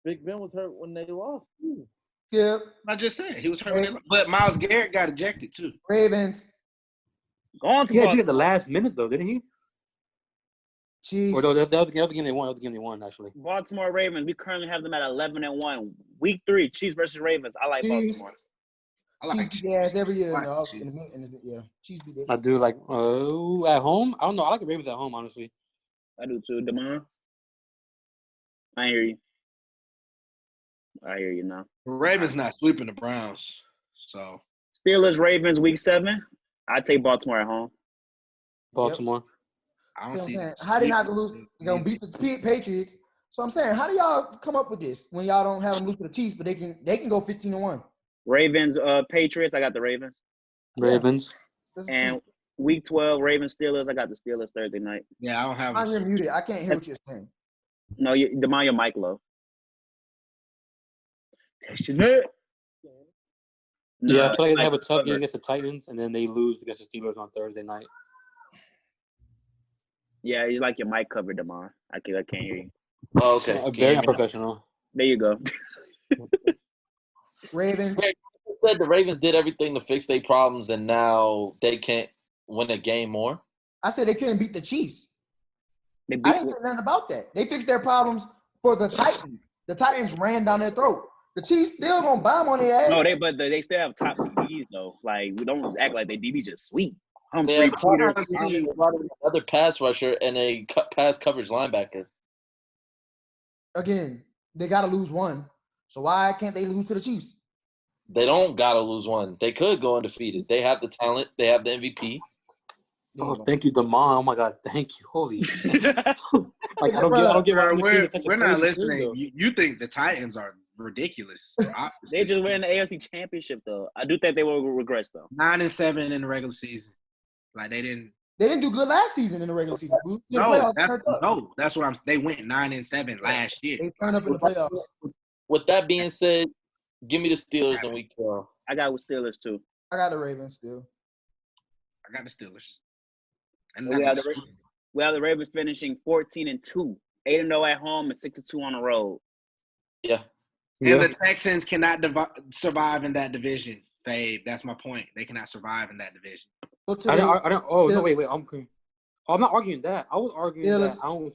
Big Ben was hurt when they lost too. Yeah. I just said he was hurt when they lost. But Myles Garrett got ejected too. Ravens. Going to He had you at the last minute though, didn't he? Chiefs. Or no, that was the game they won. That was the game they won actually. Baltimore Ravens. We currently have them at 11-1. Week 3, Chiefs versus Ravens. I like Chiefs. Baltimore. I like Chiefs beat their ass every year. I like Yeah. Chiefs beat their I do like at home. I don't know. I like the Ravens at home, honestly. I do too. Damon. I hear you. I hear you now. Ravens not sweeping the Browns. So Steelers Ravens week 7. I take Baltimore at home. Baltimore. I don't see. How they not gonna lose? They're gonna beat the Patriots. So I'm saying, how do y'all come up with this when y'all don't have them lose to the Chiefs, but they can go 15-1? Ravens Patriots. I got the Ravens. Ravens. And week 12 Ravens Steelers. I got the Steelers Thursday night. Yeah, I don't have. I'm muted. I can't hear what you're saying. No, Demond, your mic low. Passionate. Yeah, I feel like they have a tough game against the Titans, and then they lose against the Steelers on Thursday night. Yeah, you like your mic covered, Demond. I can't hear you. Oh, okay. Very unprofessional. There you go. Ravens. You said the Ravens did everything to fix their problems, and now they can't win a game more. I said they couldn't beat the Chiefs. They I didn't say nothing about that. They fixed their problems for the Titans. The Titans ran down their throat. The Chiefs still gonna bomb on their ass. No, they still have top DBs though. Like we don't act like they DB just sweet. They have another pass rusher and a pass coverage linebacker. Again, they gotta lose one. So why can't they lose to the Chiefs? They don't gotta lose one. They could go undefeated. They have the talent. They have the MVP. Oh, thank you, Damon. Oh my God, thank you. Holy shit. Like I don't get why we're not listening. You think the Titans are ridiculous? They just win the AFC Championship though. I do think they will regress though. 9-7 in the regular season. Like they didn't do good last season in the regular season. That's what I'm. They went 9-7 last year. They turned up in the playoffs. With that being said, give me the Steelers in week 12. I got with Steelers too. I got the Ravens still. I got the Steelers. And so we have the Ravens finishing 14-2, 8-0 at home and 6-2 on the road. Yeah. And the Texans cannot survive in that division. That's my point. They cannot survive in that division. I don't. Oh no! Wait. I'm not arguing that. I was arguing that I don't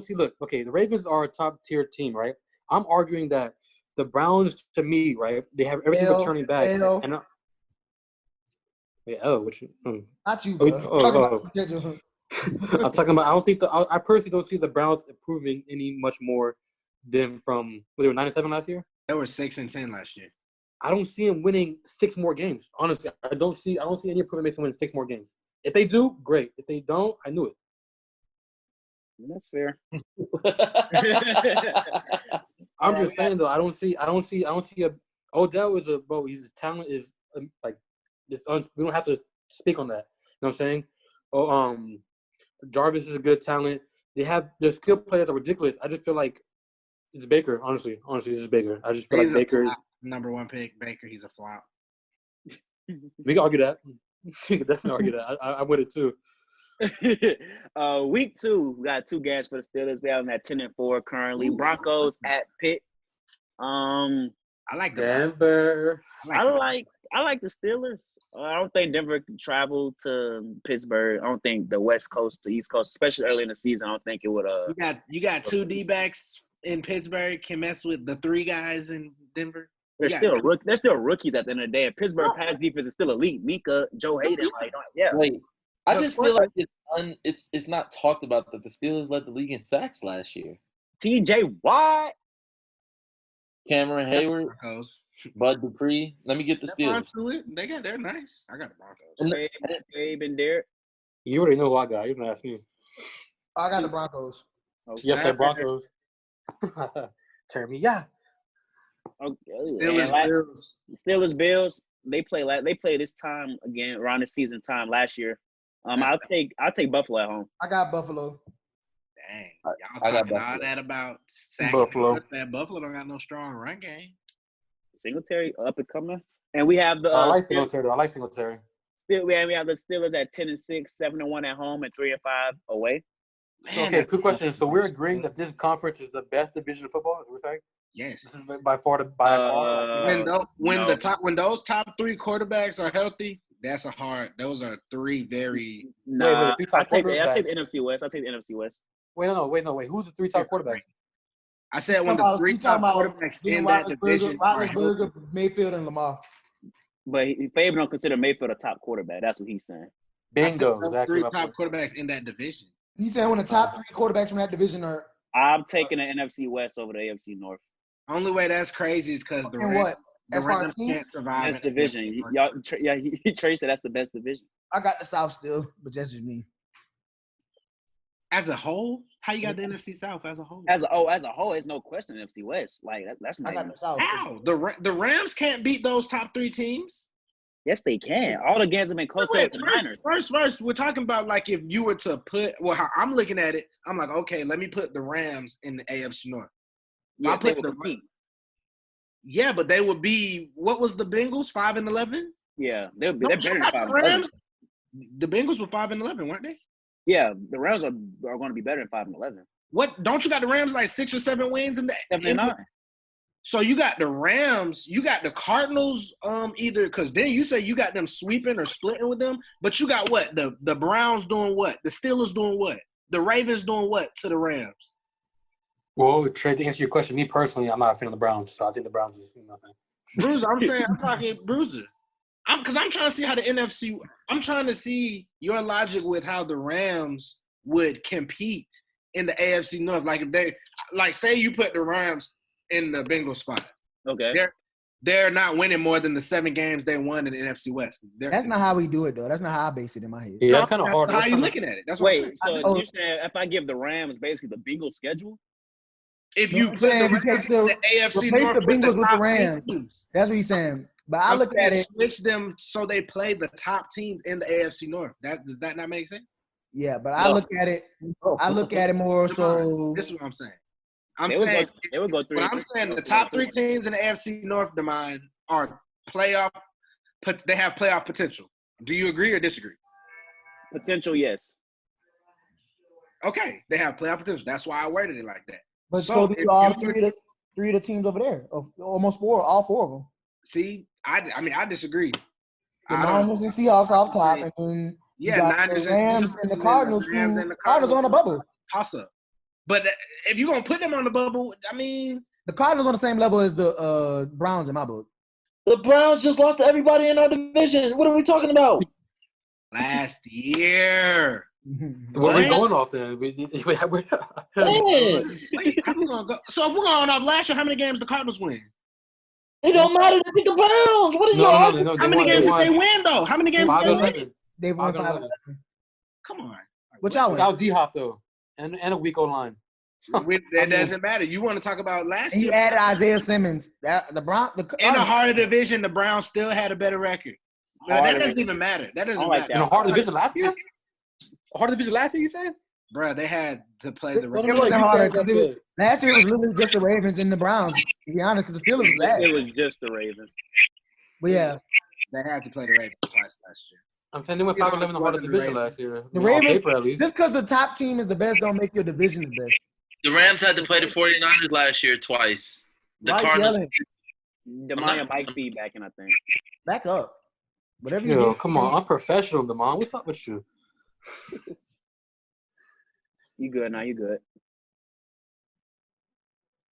see. Look, okay, the Ravens are a top tier team, right? I'm arguing that the Browns, to me, right, they have everything returning back. Not you, bro. I'm talking about. I don't think I personally don't see the Browns improving any much more than from they were 9-7 last year. They were 6-10 last year. I don't see him winning 6 more games. Honestly, I don't see any improvement makes him win 6 more games. If they do, great. If they don't, I knew it. That's fair. I'm just saying though. I don't see a Odell is a bro. His talent is like this. We don't have to speak on that. You know what I'm saying? Jarvis is a good talent. Their skill players are ridiculous. I just feel like it's Baker. Honestly, this is Baker. I just feel like Baker is number 1 pick. Baker, he's a flop. We can argue that. We can definitely argue that. I'm with it too. Week 2, we got 2 games for the Steelers. We have them at 10-4 currently. Broncos at Pitt. I like Denver. I like the Steelers. I don't think Denver can travel to Pittsburgh. I don't think the West Coast to East Coast, especially early in the season, I don't think it would. You got 2 D-backs in Pittsburgh can mess with the 3 guys in Denver. They're still rookies at the end of the day. Pittsburgh pass defense is still elite. Mika, Joe Hayden, Wait, I just feel like it's not talked about that the Steelers led the league in sacks last year. T.J. Watt, Cameron Hayward, Bud Dupree. Let me get the Steelers. They're nice. I got the Broncos. Babe and Derek. You already know who I got. You can ask me. I got the Broncos. Okay. Yes, sir, Broncos. Turn me, yeah. Steelers, Bills. They play this time again around the season time last year. I'll take Buffalo at home. I got Buffalo. Dang, y'all was I got talking all Buffalo. that about Buffalo. that Buffalo don't got no strong run game. Singletary up and coming, and we have the. I like Singletary. We have the Steelers at 10-6, 7-1 at home, and 3-5 away. Man, Okay, good question. So we're agreeing that this conference is the best division of football. Is what we're saying? yes. This is by far. When those top three quarterbacks are healthy, that's a hard. Those are three very. Nah, three I top take the quarterbacks. NFC West. I take the NFC West. Wait. Who's the three top quarterbacks? I said when the three top quarterbacks in that division are healthy. Roethlisberger, Mayfield, and Lamar. But Fabian don't consider Mayfield a top quarterback. That's what he's saying. Bingo. I said Exactly. three top quarterbacks in that division. He's saying when the top three quarterbacks from that division are. I'm taking the NFC West over the AFC North. Only way that's crazy is because the And what? The As far as Rams teams, can't survive. Best division. Trey said that's the best division. I got the South still, but that's just me. As a whole, how you got the NFC South as a whole? As a whole, it's no question NFC West. Like that's I not. got the South. How the Rams can't beat those top three teams? Yes, they can. All the games have been close to the Niners. First, we're talking about like if you were to put how I'm looking at it, I'm like, okay, let me put the Rams in the AFC North. Yeah, I put yeah, but they would be what was the Bengals 5-11? Yeah, they're better than 5-11. Rams. The Bengals were 5-11, weren't they? Yeah, the Rams are going to be better than 5-11. What? Don't you got the Rams like 6 or 7 wins in the 7-9? So you got the Rams, you got the Cardinals, either because then you say you got them sweeping or splitting with them, but you got what? The Browns doing what? The Steelers doing what? The Ravens doing what to the Rams? Well, Trey, to answer your question, me personally, I'm not a fan of the Browns, so I think the Browns is nothing. Bruiser, I'm talking Bruiser. Because I'm trying to see how the NFC – I'm trying to see your logic with how the Rams would compete in the AFC North. Like if they – like say you put the Rams in the Bengals spot. Okay. They're not winning more than the 7 games they won in the NFC West. That's not how we do it, though. That's not how I base it in my head. Yeah, that's kind of hard. How are you looking at it? That's what I'm saying. So you're saying if I give the Rams basically the Bengals schedule? If you put the Rams in the AFC North the Bengals with the top Rams. teams. That's what he's saying. But I look at it. Switch them so they play the top teams in the AFC North. Does that not make sense? Yeah, but I look at it. I look at it more so. This is what I'm saying. They would go 3. But I'm saying the top 3 teams in the AFC North, Demond, are playoff. They have playoff potential. Do you agree or disagree? Potential, yes. Okay, they have playoff potential. That's why I worded it like that. But so do all three of the teams over there, almost 4, all 4 of them. See, I disagree. The Niners and Seahawks off top, and then Niners the Rams and the Cardinals. Cardinals on the bubble. Toss up. But if you're gonna put them on the bubble, I mean, the Cardinals on the same level as the Browns in my book. The Browns just lost to everybody in our division. What are we talking about? Last year. What are we going off then? Wait, how we gonna go? So if we're going off last year, how many games the Cardinals win? It don't matter. They beat the Browns. What is no, how many games did they win though? How many games did they win? They won 5-11. Come on. What y'all win? Without D-Hop though, and a weak O-line. That doesn't matter. You want to talk about last year? You added Isaiah Simmons. The Browns in a harder division, the Browns still had a better record. That doesn't even matter. That doesn't matter. In a harder division last year? A harder division last year, you said? Bro, they had to play the Ravens. It wasn't harder because last year it was literally just the Ravens and the Browns, to be honest, because the Steelers was last. It was just the Ravens. But yeah. They had to play the Ravens twice last year. I'm saying they went 5-11 in the harder division last year. The Ravens, just because the top team is the best don't make your division the best. The Rams had to play the 49ers last year twice. The Cardinals. Demond Mike feedback, and I think. Back up. Whatever you do. Come on. I'm professional, Demond. What's up with you? You good now? You good?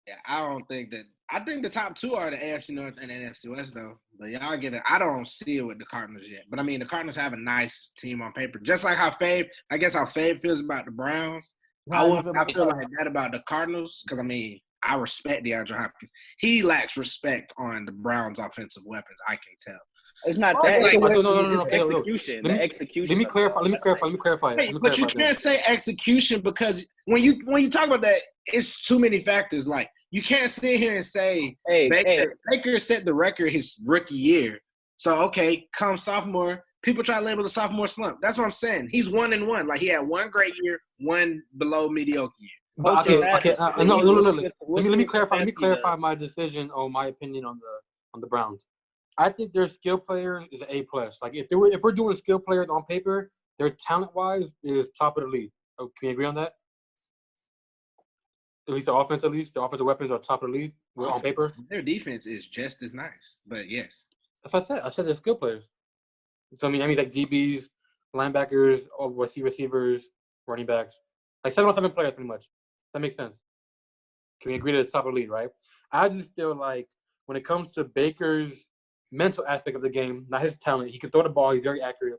Yeah, I think the top 2 are the AFC North and the NFC West, though. But y'all get it. I don't see it with the Cardinals yet. But I mean, the Cardinals have a nice team on paper, just like how Fave feels about the Browns. I feel like that about the Cardinals because I mean, I respect DeAndre Hopkins. He lacks respect on the Browns' offensive weapons. I can tell. It's not Oh, that. like, It's no. just execution. The execution. Let me clarify. Hey, but you can't say execution because when you talk about that, it's too many factors. Like you can't sit here and say Baker set the record his rookie year. So okay, come sophomore, people try to label the sophomore slump. That's what I'm saying. He's 1-1. Like he had one great year, one below mediocre year. But okay. No. Let me clarify my decision or my opinion on the Browns. I think their skill players is an A+. Like if we're doing skill players on paper, their talent wise is top of the league. Oh, can you agree on that? At least the offensive weapons are top of the league on paper. Their defense is just as nice, but yes. That's what I said. I said they're skill players. So I mean like DBs, linebackers, receivers, running backs, like 7 on 7 players pretty much. That makes sense. Can we agree to the top of the league, right? I just feel like when it comes to Baker's mental aspect of the game, not his talent, he can throw the ball. He's very accurate.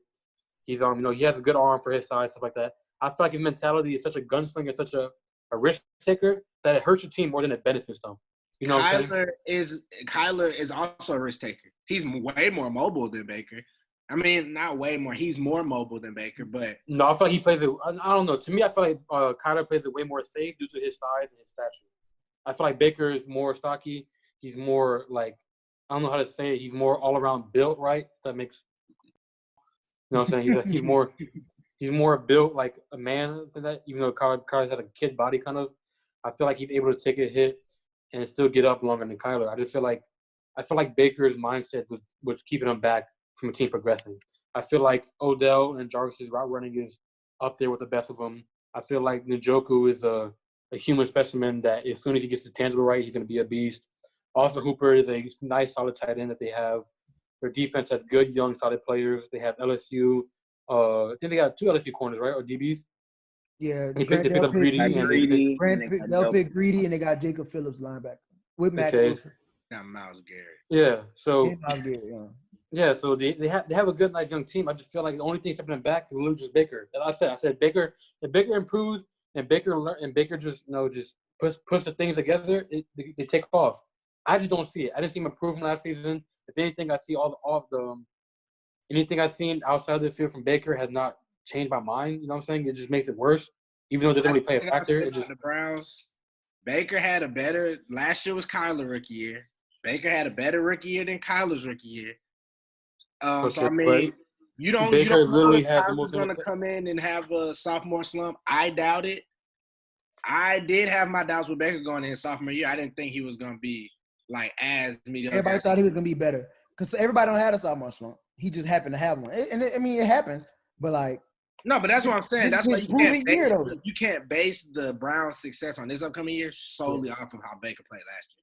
He's he has a good arm for his size, stuff like that. I feel like his mentality is such a gunslinger, such a risk taker that it hurts your team more than it benefits them. You know what I'm saying? Kyler is also a risk taker. He's way more mobile than Baker. I mean, not way more. He's more mobile than Baker, but no, I feel like he plays it. I don't know. To me, I feel like Kyler plays it way more safe due to his size and his stature. I feel like Baker is more stocky. He's more like I don't know how to say it. He's more all around built, right? That makes you know what I'm saying. He's more built like a man than that. Even though Kyler has a kid body kind of, I feel like he's able to take a hit and still get up longer than Kyler. I feel like Baker's mindset was keeping him back from a team progressing. I feel like Odell and Jarvis's route running is up there with the best of them. I feel like Njoku is a human specimen that as soon as he gets the tangible right, he's going to be a beast. Austin Hooper is a nice, solid tight end that they have. Their defense has good, young, solid players. They have LSU. I think they got 2 LSU corners, right, or DBs? Yeah. They picked up Greedy. They'll pick Greedy, and they got Jacob Phillips linebacker with Matt Wilson. Got Myles Garrett. Yeah. So Myles Garrett, yeah. So they have a good, nice young team. I just feel like the only thing stepping them back is literally just Baker. As I said Baker. If Baker improves and Baker just just puts the things together, they take off. I just don't see it. I didn't see him improving last season. If anything, I see anything I've seen outside of the field from Baker has not changed my mind. You know what I'm saying? It just makes it worse. Even though it doesn't really play a factor. It just the Browns. Baker had a better last year was Kyler rookie year. Baker had a better rookie year than Kyler's rookie year. So I mean, you don't know if Kyler's going to come in and have a sophomore slump. I doubt it. I did have my doubts with Baker going in his sophomore year. I didn't think he was going to be like as mediocre. Everybody thought he was going to be better because everybody don't have a sophomore slump. He just happened to have one, and it happens. But like, no, but that's what I'm saying. That's why you can't base the Browns' success on this upcoming year solely off of how Baker played last year.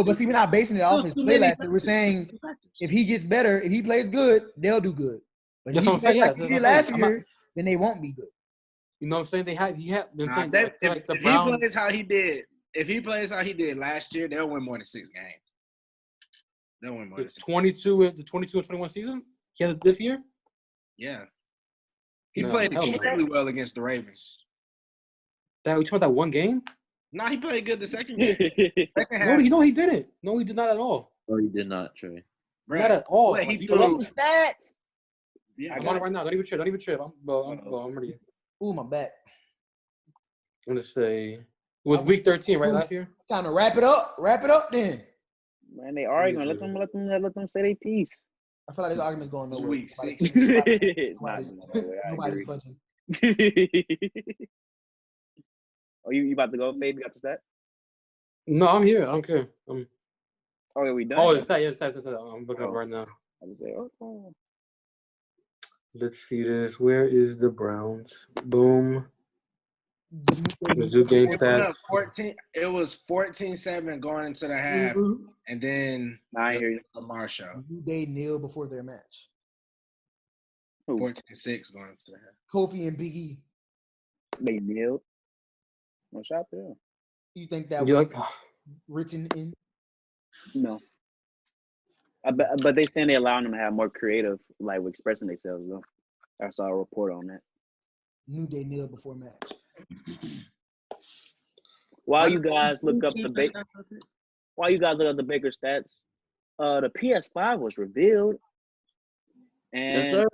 But see, we're not basing it off his play last year. We're saying if he gets better, if he plays good, they'll do good. But if he plays like he did last year, then they won't be good. You know what I'm saying? If he plays how he did last year, they'll win more than 6 games. They'll win more than 6 the 22 and 21 season? He had it this year? Yeah. He played extremely well against the Ravens. We talking about that one game? No, he played good the second game. No, he didn't. No, he did not at all. No, he did not, Trey. Not at all. Wait, he threw stats. Yeah, I'm on it right now. Don't even trip. I'm ready. Ooh, my back. I'm going to say it was week 13, right, last year? It's time to wrap it up. Wrap it up then. Man, they arguing. Let them say their piece. I feel like this argument's going nowhere. Week 6. Nobody's punching. Oh, you about to go, Fabe? You got the stat? No, I'm here. I don't care. Oh, are we done? Oh, it's that. Yeah, it's that. I'm looking up right now. I was like, oh. Let's see this. Where is the Browns? Boom. Let's do game stats. It was 14-7 going into the half, and then I hear you. Lamar show. They kneel before their match. 14-6 going into the half. Kofi and Big E. They kneeled. No shot there. You think that was written in? No. But they saying they allowing them to have more creative, like with expressing themselves. Though I saw a report on that. New Day kneel before match. While you guys look up the Baker stats, The PS5 was revealed, Yes, and sir.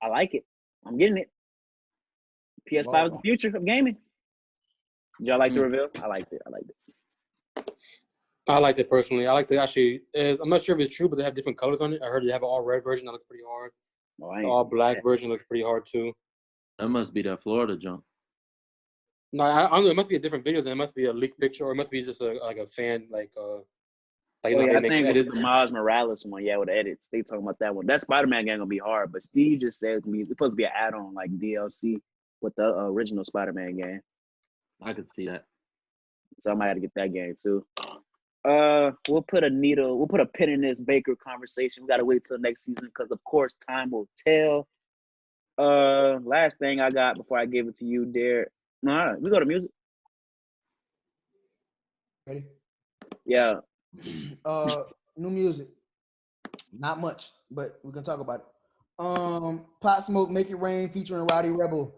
I like it. I'm getting it. PS5 is the future of gaming. Did y'all like the reveal? I liked it. I liked it personally. I like the actually. I'm not sure if it's true, but they have different colors on it. I heard they have an all red version that looks pretty hard. The all black version looks pretty hard too. That must be that Florida jump. No, I don't know. It must be a different video. Then it must be a leaked picture, or it must be just a fan like. I think it was the Miles Morales one. Yeah, with the edits. They talking about that one. That Spider-Man game gonna be hard, but Steve just said it's supposed to be an add-on like DLC with the original Spider-Man game. I could see that. So I might have to get that game too. We'll put a pin in this Baker conversation. We gotta wait till next season because of course time will tell. Last thing I got before I give it to you, Derek. No, we go to music. Ready? Yeah. New music. Not much, but we can talk about it. Pop Smoke, Make It Rain featuring Roddy Rebel.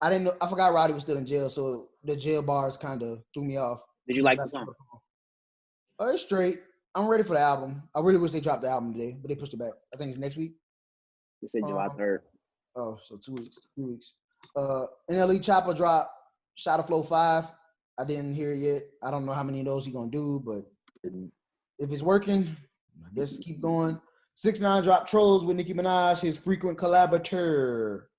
I didn't know. I forgot Roddy was still in jail, so the jail bars kind of threw me off. Did you like the song? It's straight. I'm ready for the album. I really wish they dropped the album today, but they pushed it back. I think it's next week. They said July 3rd. Oh, so 2 weeks. 3 weeks. NLE Chopper dropped Shot of Flow 5. I didn't hear it yet. I don't know how many of those he's gonna do, but if it's working, I guess keep going. 6ix9ine dropped Trolls with Nicki Minaj, his frequent collaborator.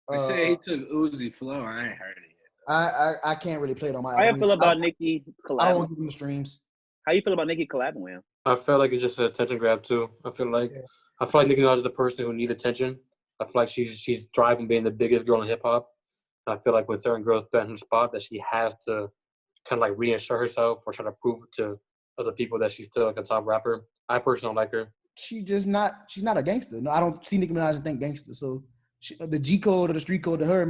They say he took Uzi Flow. I ain't heard it yet. I can't really play it on my. How you feel about Nicki collabing? I don't want to give him the streams. How you feel about Nicki collabing with him? I felt like it's just an attention grab too. I feel like Nicki Minaj is the person who needs attention. I feel like she's thriving being the biggest girl in hip hop. I feel like when certain girls put in her spot, that she has to kind of like reinsure herself or try to prove to other people that she's still like a top rapper. I personally don't like her. She's not a gangster. No, I don't see Nicki Minaj and think gangster. So the G code or the street code to her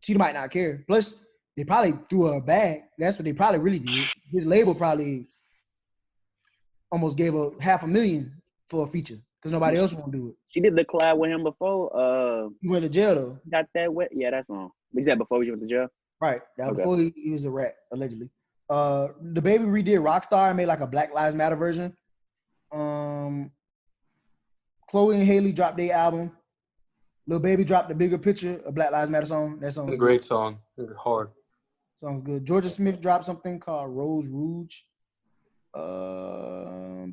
she might not care. Plus, they probably threw her a bag. That's what they probably really did. His label probably almost gave her $500,000 for a feature because nobody else won't do it. She did the collab with him before. He went to jail though. Got that wet? Yeah, that's on. He said before he went to jail. Right. That was before he was a rat, allegedly. The Baby redid Rockstar and made like a Black Lives Matter version. Chloe and Haley dropped their album. Lil Baby dropped The Bigger Picture, a Black Lives Matter song. That song is a great song. It's hard. Song's good. Georgia Smith dropped something called Rose Rouge.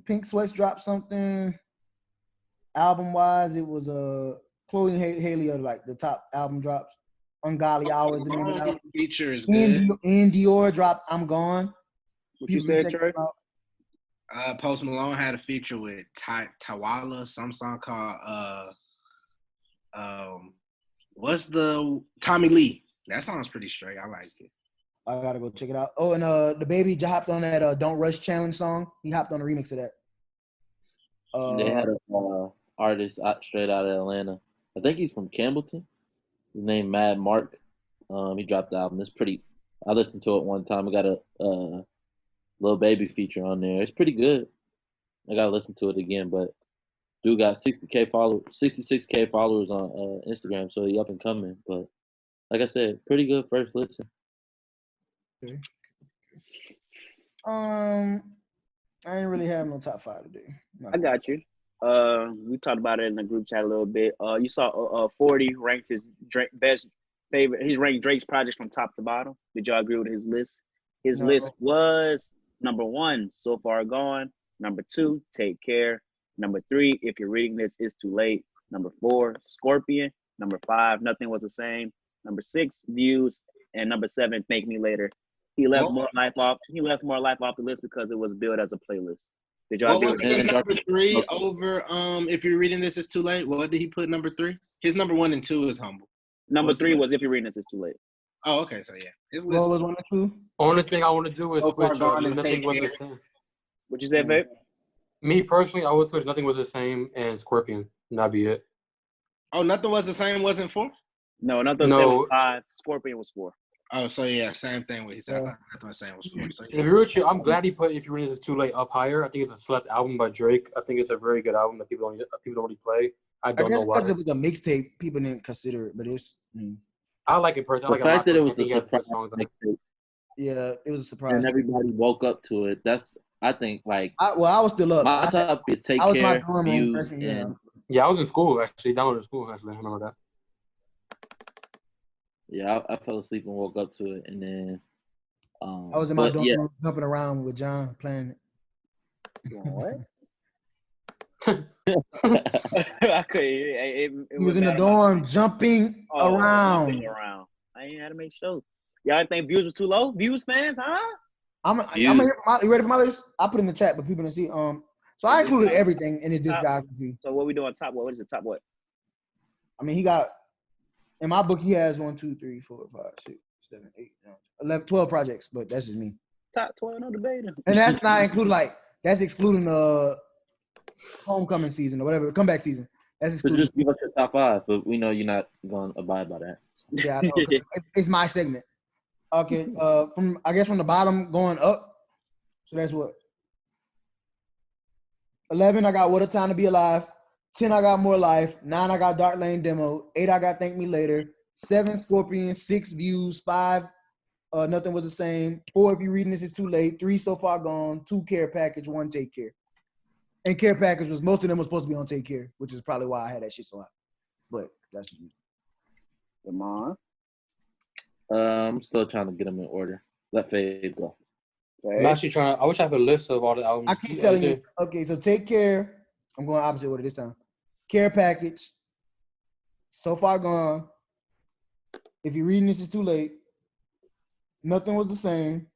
Pink Sweats dropped something. Album-wise, it was Chloe and Haley are like the top album drops. Ungodly Hours. Feature is good. And Dior dropped I'm Gone. What you said, Trey? Post Malone had a feature with Tawala, some song called what's the Tommy Lee? That song's pretty straight. I like it. I gotta go check it out. Oh, and the Baby hopped on that Don't Rush Challenge song. He hopped on a remix of that. They had a artist straight out of Atlanta. I think he's from Campbellton. His name Mad Mark. He dropped the album. It's pretty. I listened to it one time. I got a Lil Baby feature on there. It's pretty good. I gotta listen to it again, but dude got 66K followers on Instagram, so he up and coming. But like I said, pretty good first listen. Okay. I ain't really have no top 5 today. I got you. We talked about it in the group chat a little bit. You saw 40 ranked his best favorite. He's ranked Drake's projects from top to bottom. Did y'all agree with his list? His list was number 1, So Far Gone. Number 2, Take Care. Number 3, If You're Reading This, It's Too Late. Number 4, Scorpion. Number 5, Nothing Was the Same. Number 6, Views. And number 7, Thank Me Later. He left more life off the list because it was billed as a playlist. Did y'all agree with that? Number 3 over If You're Reading This, It's Too Late. What did he put number 3? His number 1 and 2 is Humble. Number 3 was If You're Reading This, It's Too Late. Oh, okay. So yeah, his list was 1 and 2. Only thing I want to do is switch Nothing Was the Same. What you said, babe? Me personally, I would switch Nothing Was the Same and Scorpion. And that'd be it. Oh, Nothing Was the Same wasn't 4? No, Nothing Was the Same was 5. Scorpion was 4. Oh, so yeah, same thing with he said. Nothing Was the Same was 4. So, yeah. If you're with you, I'm glad he put If You're Reading This, It's Too Late up higher. I think it's a slept album by Drake. I think it's a very good album that people don't really play. I don't know why. Because it was a mixtape, people didn't consider it, but it's. I like it personally. The fact that it was a surprise songs. mixtape. Yeah, it was a surprise. And everybody woke up to it. I think like I was still up. my top is Take I was my Care, dorm room Views, freshman year. and Yeah, I was in school actually. Downloaded to school actually. I remember that. yeah, I fell asleep and woke up to it, and then I was in my dorm room jumping around with John playing it. What? I couldn't. He was in the dorm jumping around. Jumping around. I ain't had to make sure. Y'all think Views was too low? Views fans, huh? I'm you ready for my list? I put it in the chat, but people didn't see. So I included everything in his discography. So what we doing? Top what? What is it? Top what? I mean, he got in my book. He has 1, 2, 3, 4, 5, 6, 7, 8, 9, 11, 12 projects, but that's just me. Top 12, no debating. And that's not including that's excluding the homecoming season or whatever, comeback season. That's excluding. So just give us your top 5, but we know you're not going to abide by that. So. Yeah, I know, it's my segment. Okay, from the bottom going up. So that's what. 11, I got What a Time to Be Alive. 10, I got More Life. 9, I got Dark Lane Demo. 8, I got Thank Me Later. 7, Scorpion. 6, Views. 5, Nothing Was the Same. 4, If You're Reading This Is Too Late. 3, So Far Gone. 2, Care Package. 1, Take Care. And Care Package was most of them was supposed to be on Take Care, which is probably why I had that shit so high. But that's just me. Come on. I'm still trying to get them in order. Let Fade go. I'm actually trying. I wish I had a list of all the albums. I keep telling you. Okay, so Take Care. I'm going opposite order this time. Care Package. So Far Gone. If You're Reading This Is Too Late. Nothing Was the Same.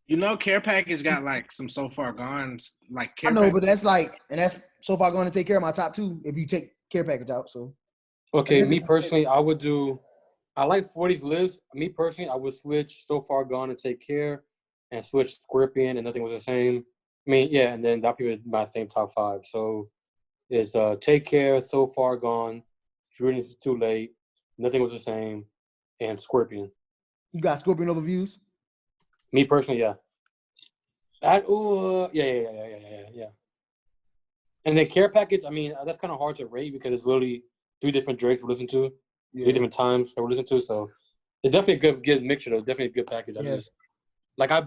You know, Care Package got like some So Far Gone, like Care I know, Package. but that's So Far Gone to Take Care of my top 2 if you take Care Package out. So okay, me personally, I like 40's list. Me personally, I would switch So Far Gone and Take Care and switch Scorpion and Nothing Was the Same. I mean, yeah, and then that would be my same top 5. So it's Take Care, So Far Gone, Reading This Is Too Late, Nothing Was the Same, and Scorpion. You got Scorpion over Views? Me personally, yeah. Yeah. And then Care Package, I mean, that's kind of hard to rate because it's literally 3 different Drakes we listen to, 3 different times that we listen to. So it's definitely a good mixture, though. Definitely a good package.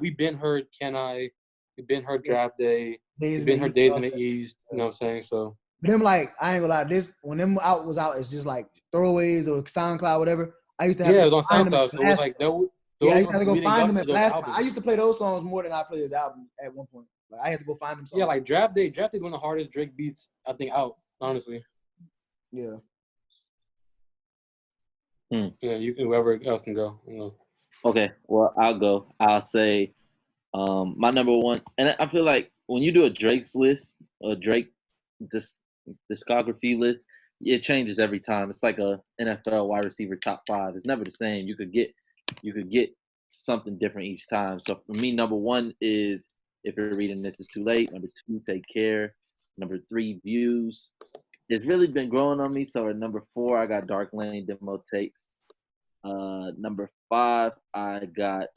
We've been heard Can I, we've been heard Draft Day, we've been heard Days in the East. You know what I'm saying? So. But them I ain't gonna lie. When them was out, it's just like throwaways or SoundCloud, whatever. I used to have. Yeah, it was on SoundCloud, so it was like those. Yeah, I used to have to go find them at last. I used to play those songs more than I play his album at one point. Like I had to go find them. Songs. Yeah, like Draft Day. Draft Day is one of the hardest Drake beats I think out. Honestly. Yeah. Yeah, you can. Whoever else can go. You know. Okay, well I'll go. I'll say, my number 1, and I feel like when you do a Drake's list, a Drake discography list, it changes every time. It's like a NFL wide receiver top 5. It's never the same. You could get something different each time. So for me, number 1 is If You're Reading This Is Too Late. Number 2, Take Care. Number 3, Views. It's really been growing on me. So at number 4, I got Dark Lane Demo Tapes. Number 5, I got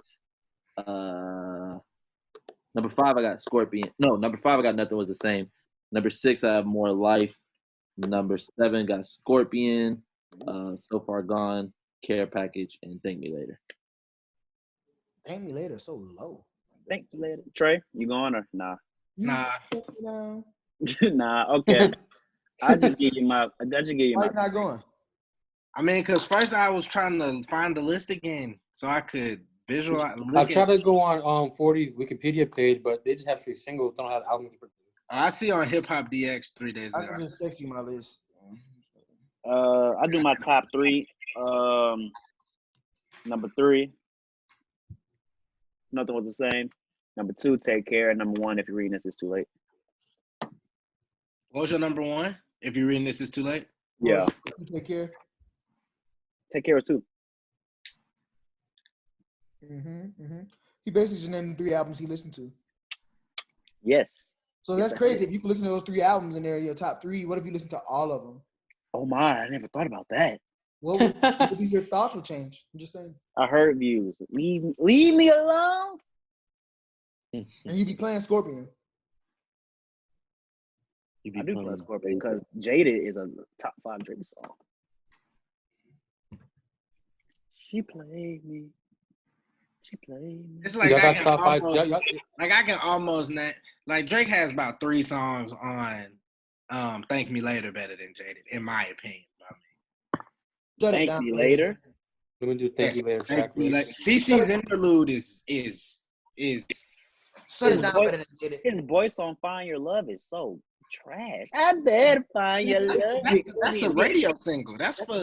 Scorpion. No, number 5, I got Nothing Was the Same. Number 6, I have More Life. Number 7, got Scorpion. So Far Gone, Care Package, and Thank Me Later. Thank Me Later, so low. Thank you later. Trey, you going or nah? Nah. Nah, okay. I just give you my. Why you not going? I mean, because first I was trying to find the list again so I could visualize. I tried to go on 40's Wikipedia page, but they just have 3 singles. Don't have albums. I see on Hip Hop DX 3 days ago. I can just text you my list. I do my top 3. Number 3, Nothing Was the Same. Number 2, Take Care. Number 1, If You're Reading This Is Too Late. What was your number 1? If You're Reading This Is Too Late? Yeah. Take Care. Take Care was 2. He basically just named 3 albums he listened to. Yes. So that's crazy. If you can listen to those 3 albums and they're your top 3, what if you listen to all of them? Oh my, I never thought about that. What would your thoughts would change? I'm just saying. I heard Views. Leave me alone. And you be playing Scorpion. I do play Scorpion because Jaded is a top 5 Drake song. She played me. It's like I can almost, I can almost not like Drake has about 3 songs on "Thank Me Later" better than Jaded, in my opinion. Thank Me Later. Let me do "Thank You Later" track. CeCe's interlude is. Shut it down better than Jaded. His voice on "Find Your Love" is so trash. I better find your love. That's a radio single. That's for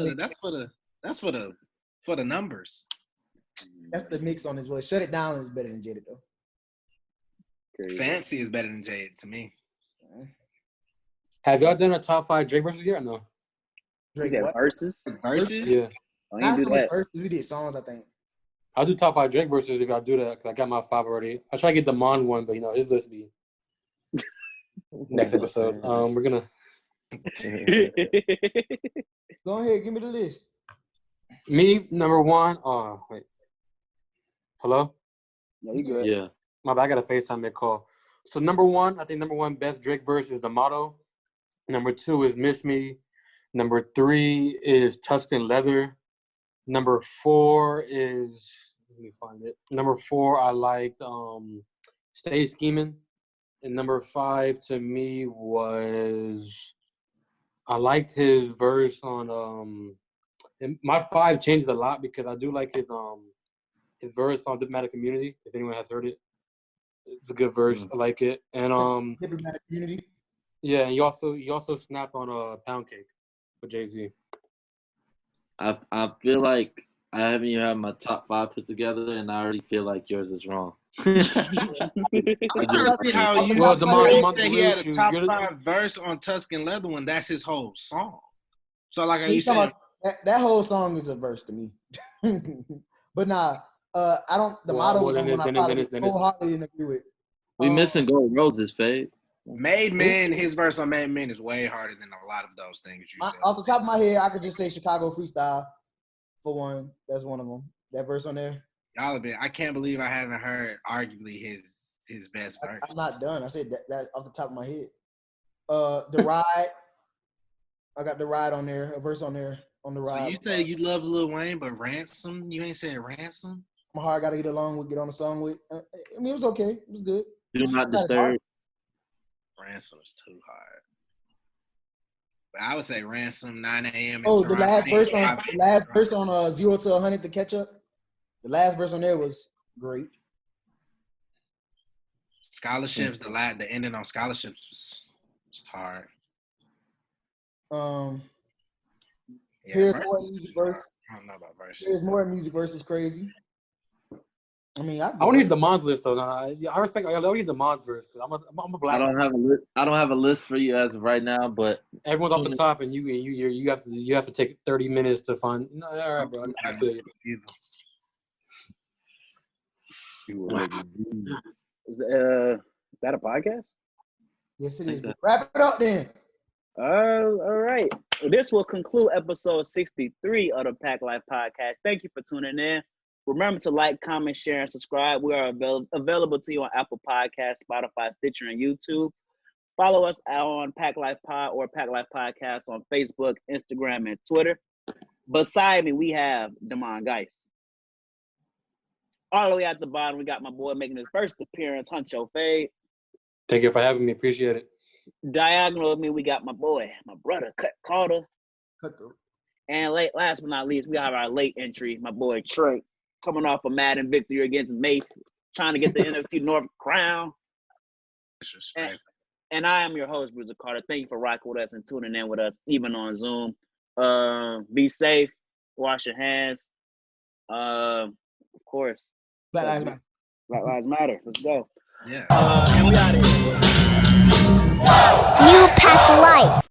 the numbers. That's the mix on his voice. Shut It Down is better than Jaded though. Crazy. Fancy is better than Jaded to me. Have y'all done a top 5 Drake versus yet or no? Drake what? Verses? Yeah. I ain't do that. Verses, we did songs, I think. I'll do top 5 Drake versus if I do that because I got my 5 already. I try to get the Mon one, but his list be next episode. We're gonna Go ahead, give me the list. me number 1. Oh wait, hello. No, you good? Yeah. My bad, I got a FaceTime call. So number 1, I think number 1 best Drake verse is The Motto. Number 2 is Miss Me. Number 3 is Tuscan Leather. Number 4 is, let me find it. Number 4, I liked Stay Scheming. And number 5 to me was, I liked his verse on, and my 5 changed a lot because I do like his verse on Diplomatic Community, if anyone has heard it. It's a good verse. I like it. And Diplomatic Community. yeah, and he also snapped on Pound Cake with Jay-Z. I feel like I haven't even had my top 5 put together, and I already feel like yours is wrong. I see how you say he had a top 5 verse on Tuscan Leather when that's his whole song. So like you said, that whole song is a verse to me. But nah, I don't. The motto was one I probably wholeheartedly didn't agree with. We missing Gold Roses, Fade. Made Men, his verse on Made Men is way harder than a lot of those things you said. Off the top of my head, I could just say Chicago Freestyle for one. That's one of them. That verse on there. Y'all have been. I can't believe I haven't heard arguably his best verse. I'm not done. I said that off the top of my head. The Ride. I got The Ride on there. A verse on there on The Ride. So you say you love Lil Wayne, but Ransom, you ain't saying Ransom? My heart got to get along with, get on the song with. I mean, it was okay. It was good. Do Not Disturb. Ransom is too hard. But I would say Ransom, 9 a.m. Oh, the last verse on 0 to 100 to catch up. The last verse on there was great. Scholarships, the ending on scholarships was hard. Here's more music verse. I don't know about verses. Here's more music verse is crazy. I mean, I want to hear the Mons list though. I respect. I don't need the Mons verse because I'm a black. I don't have a list for you as of right now, but everyone's off the top, and you have to take 30 minutes to find. No, all right, bro. I feel you. Is that a podcast? Yes, it is. Wrap it up then. All right. This will conclude episode 63 of the Pack Life Podcast. Thank you for tuning in. Remember to like, comment, share, and subscribe. We are available to you on Apple Podcasts, Spotify, Stitcher, and YouTube. Follow us on Pack Life Pod or Pack Life Podcast on Facebook, Instagram, and Twitter. Beside me, we have Damon Geis. All the way at the bottom, we got my boy making his first appearance, Huncho Fade. Thank you for having me. Appreciate it. Diagonal of me, we got my brother, Cut Carter. And last but not least, we have our late entry, my boy Trey, coming off a Madden victory against Mace, trying to get the NFC North crown. And I am your host, Bruiser Carter. Thank you for rocking with us and tuning in with us, even on Zoom. Be safe. Wash your hands. Of course. Black Lives Matter. Let's go. Yeah. And we out of here. New Pack Life.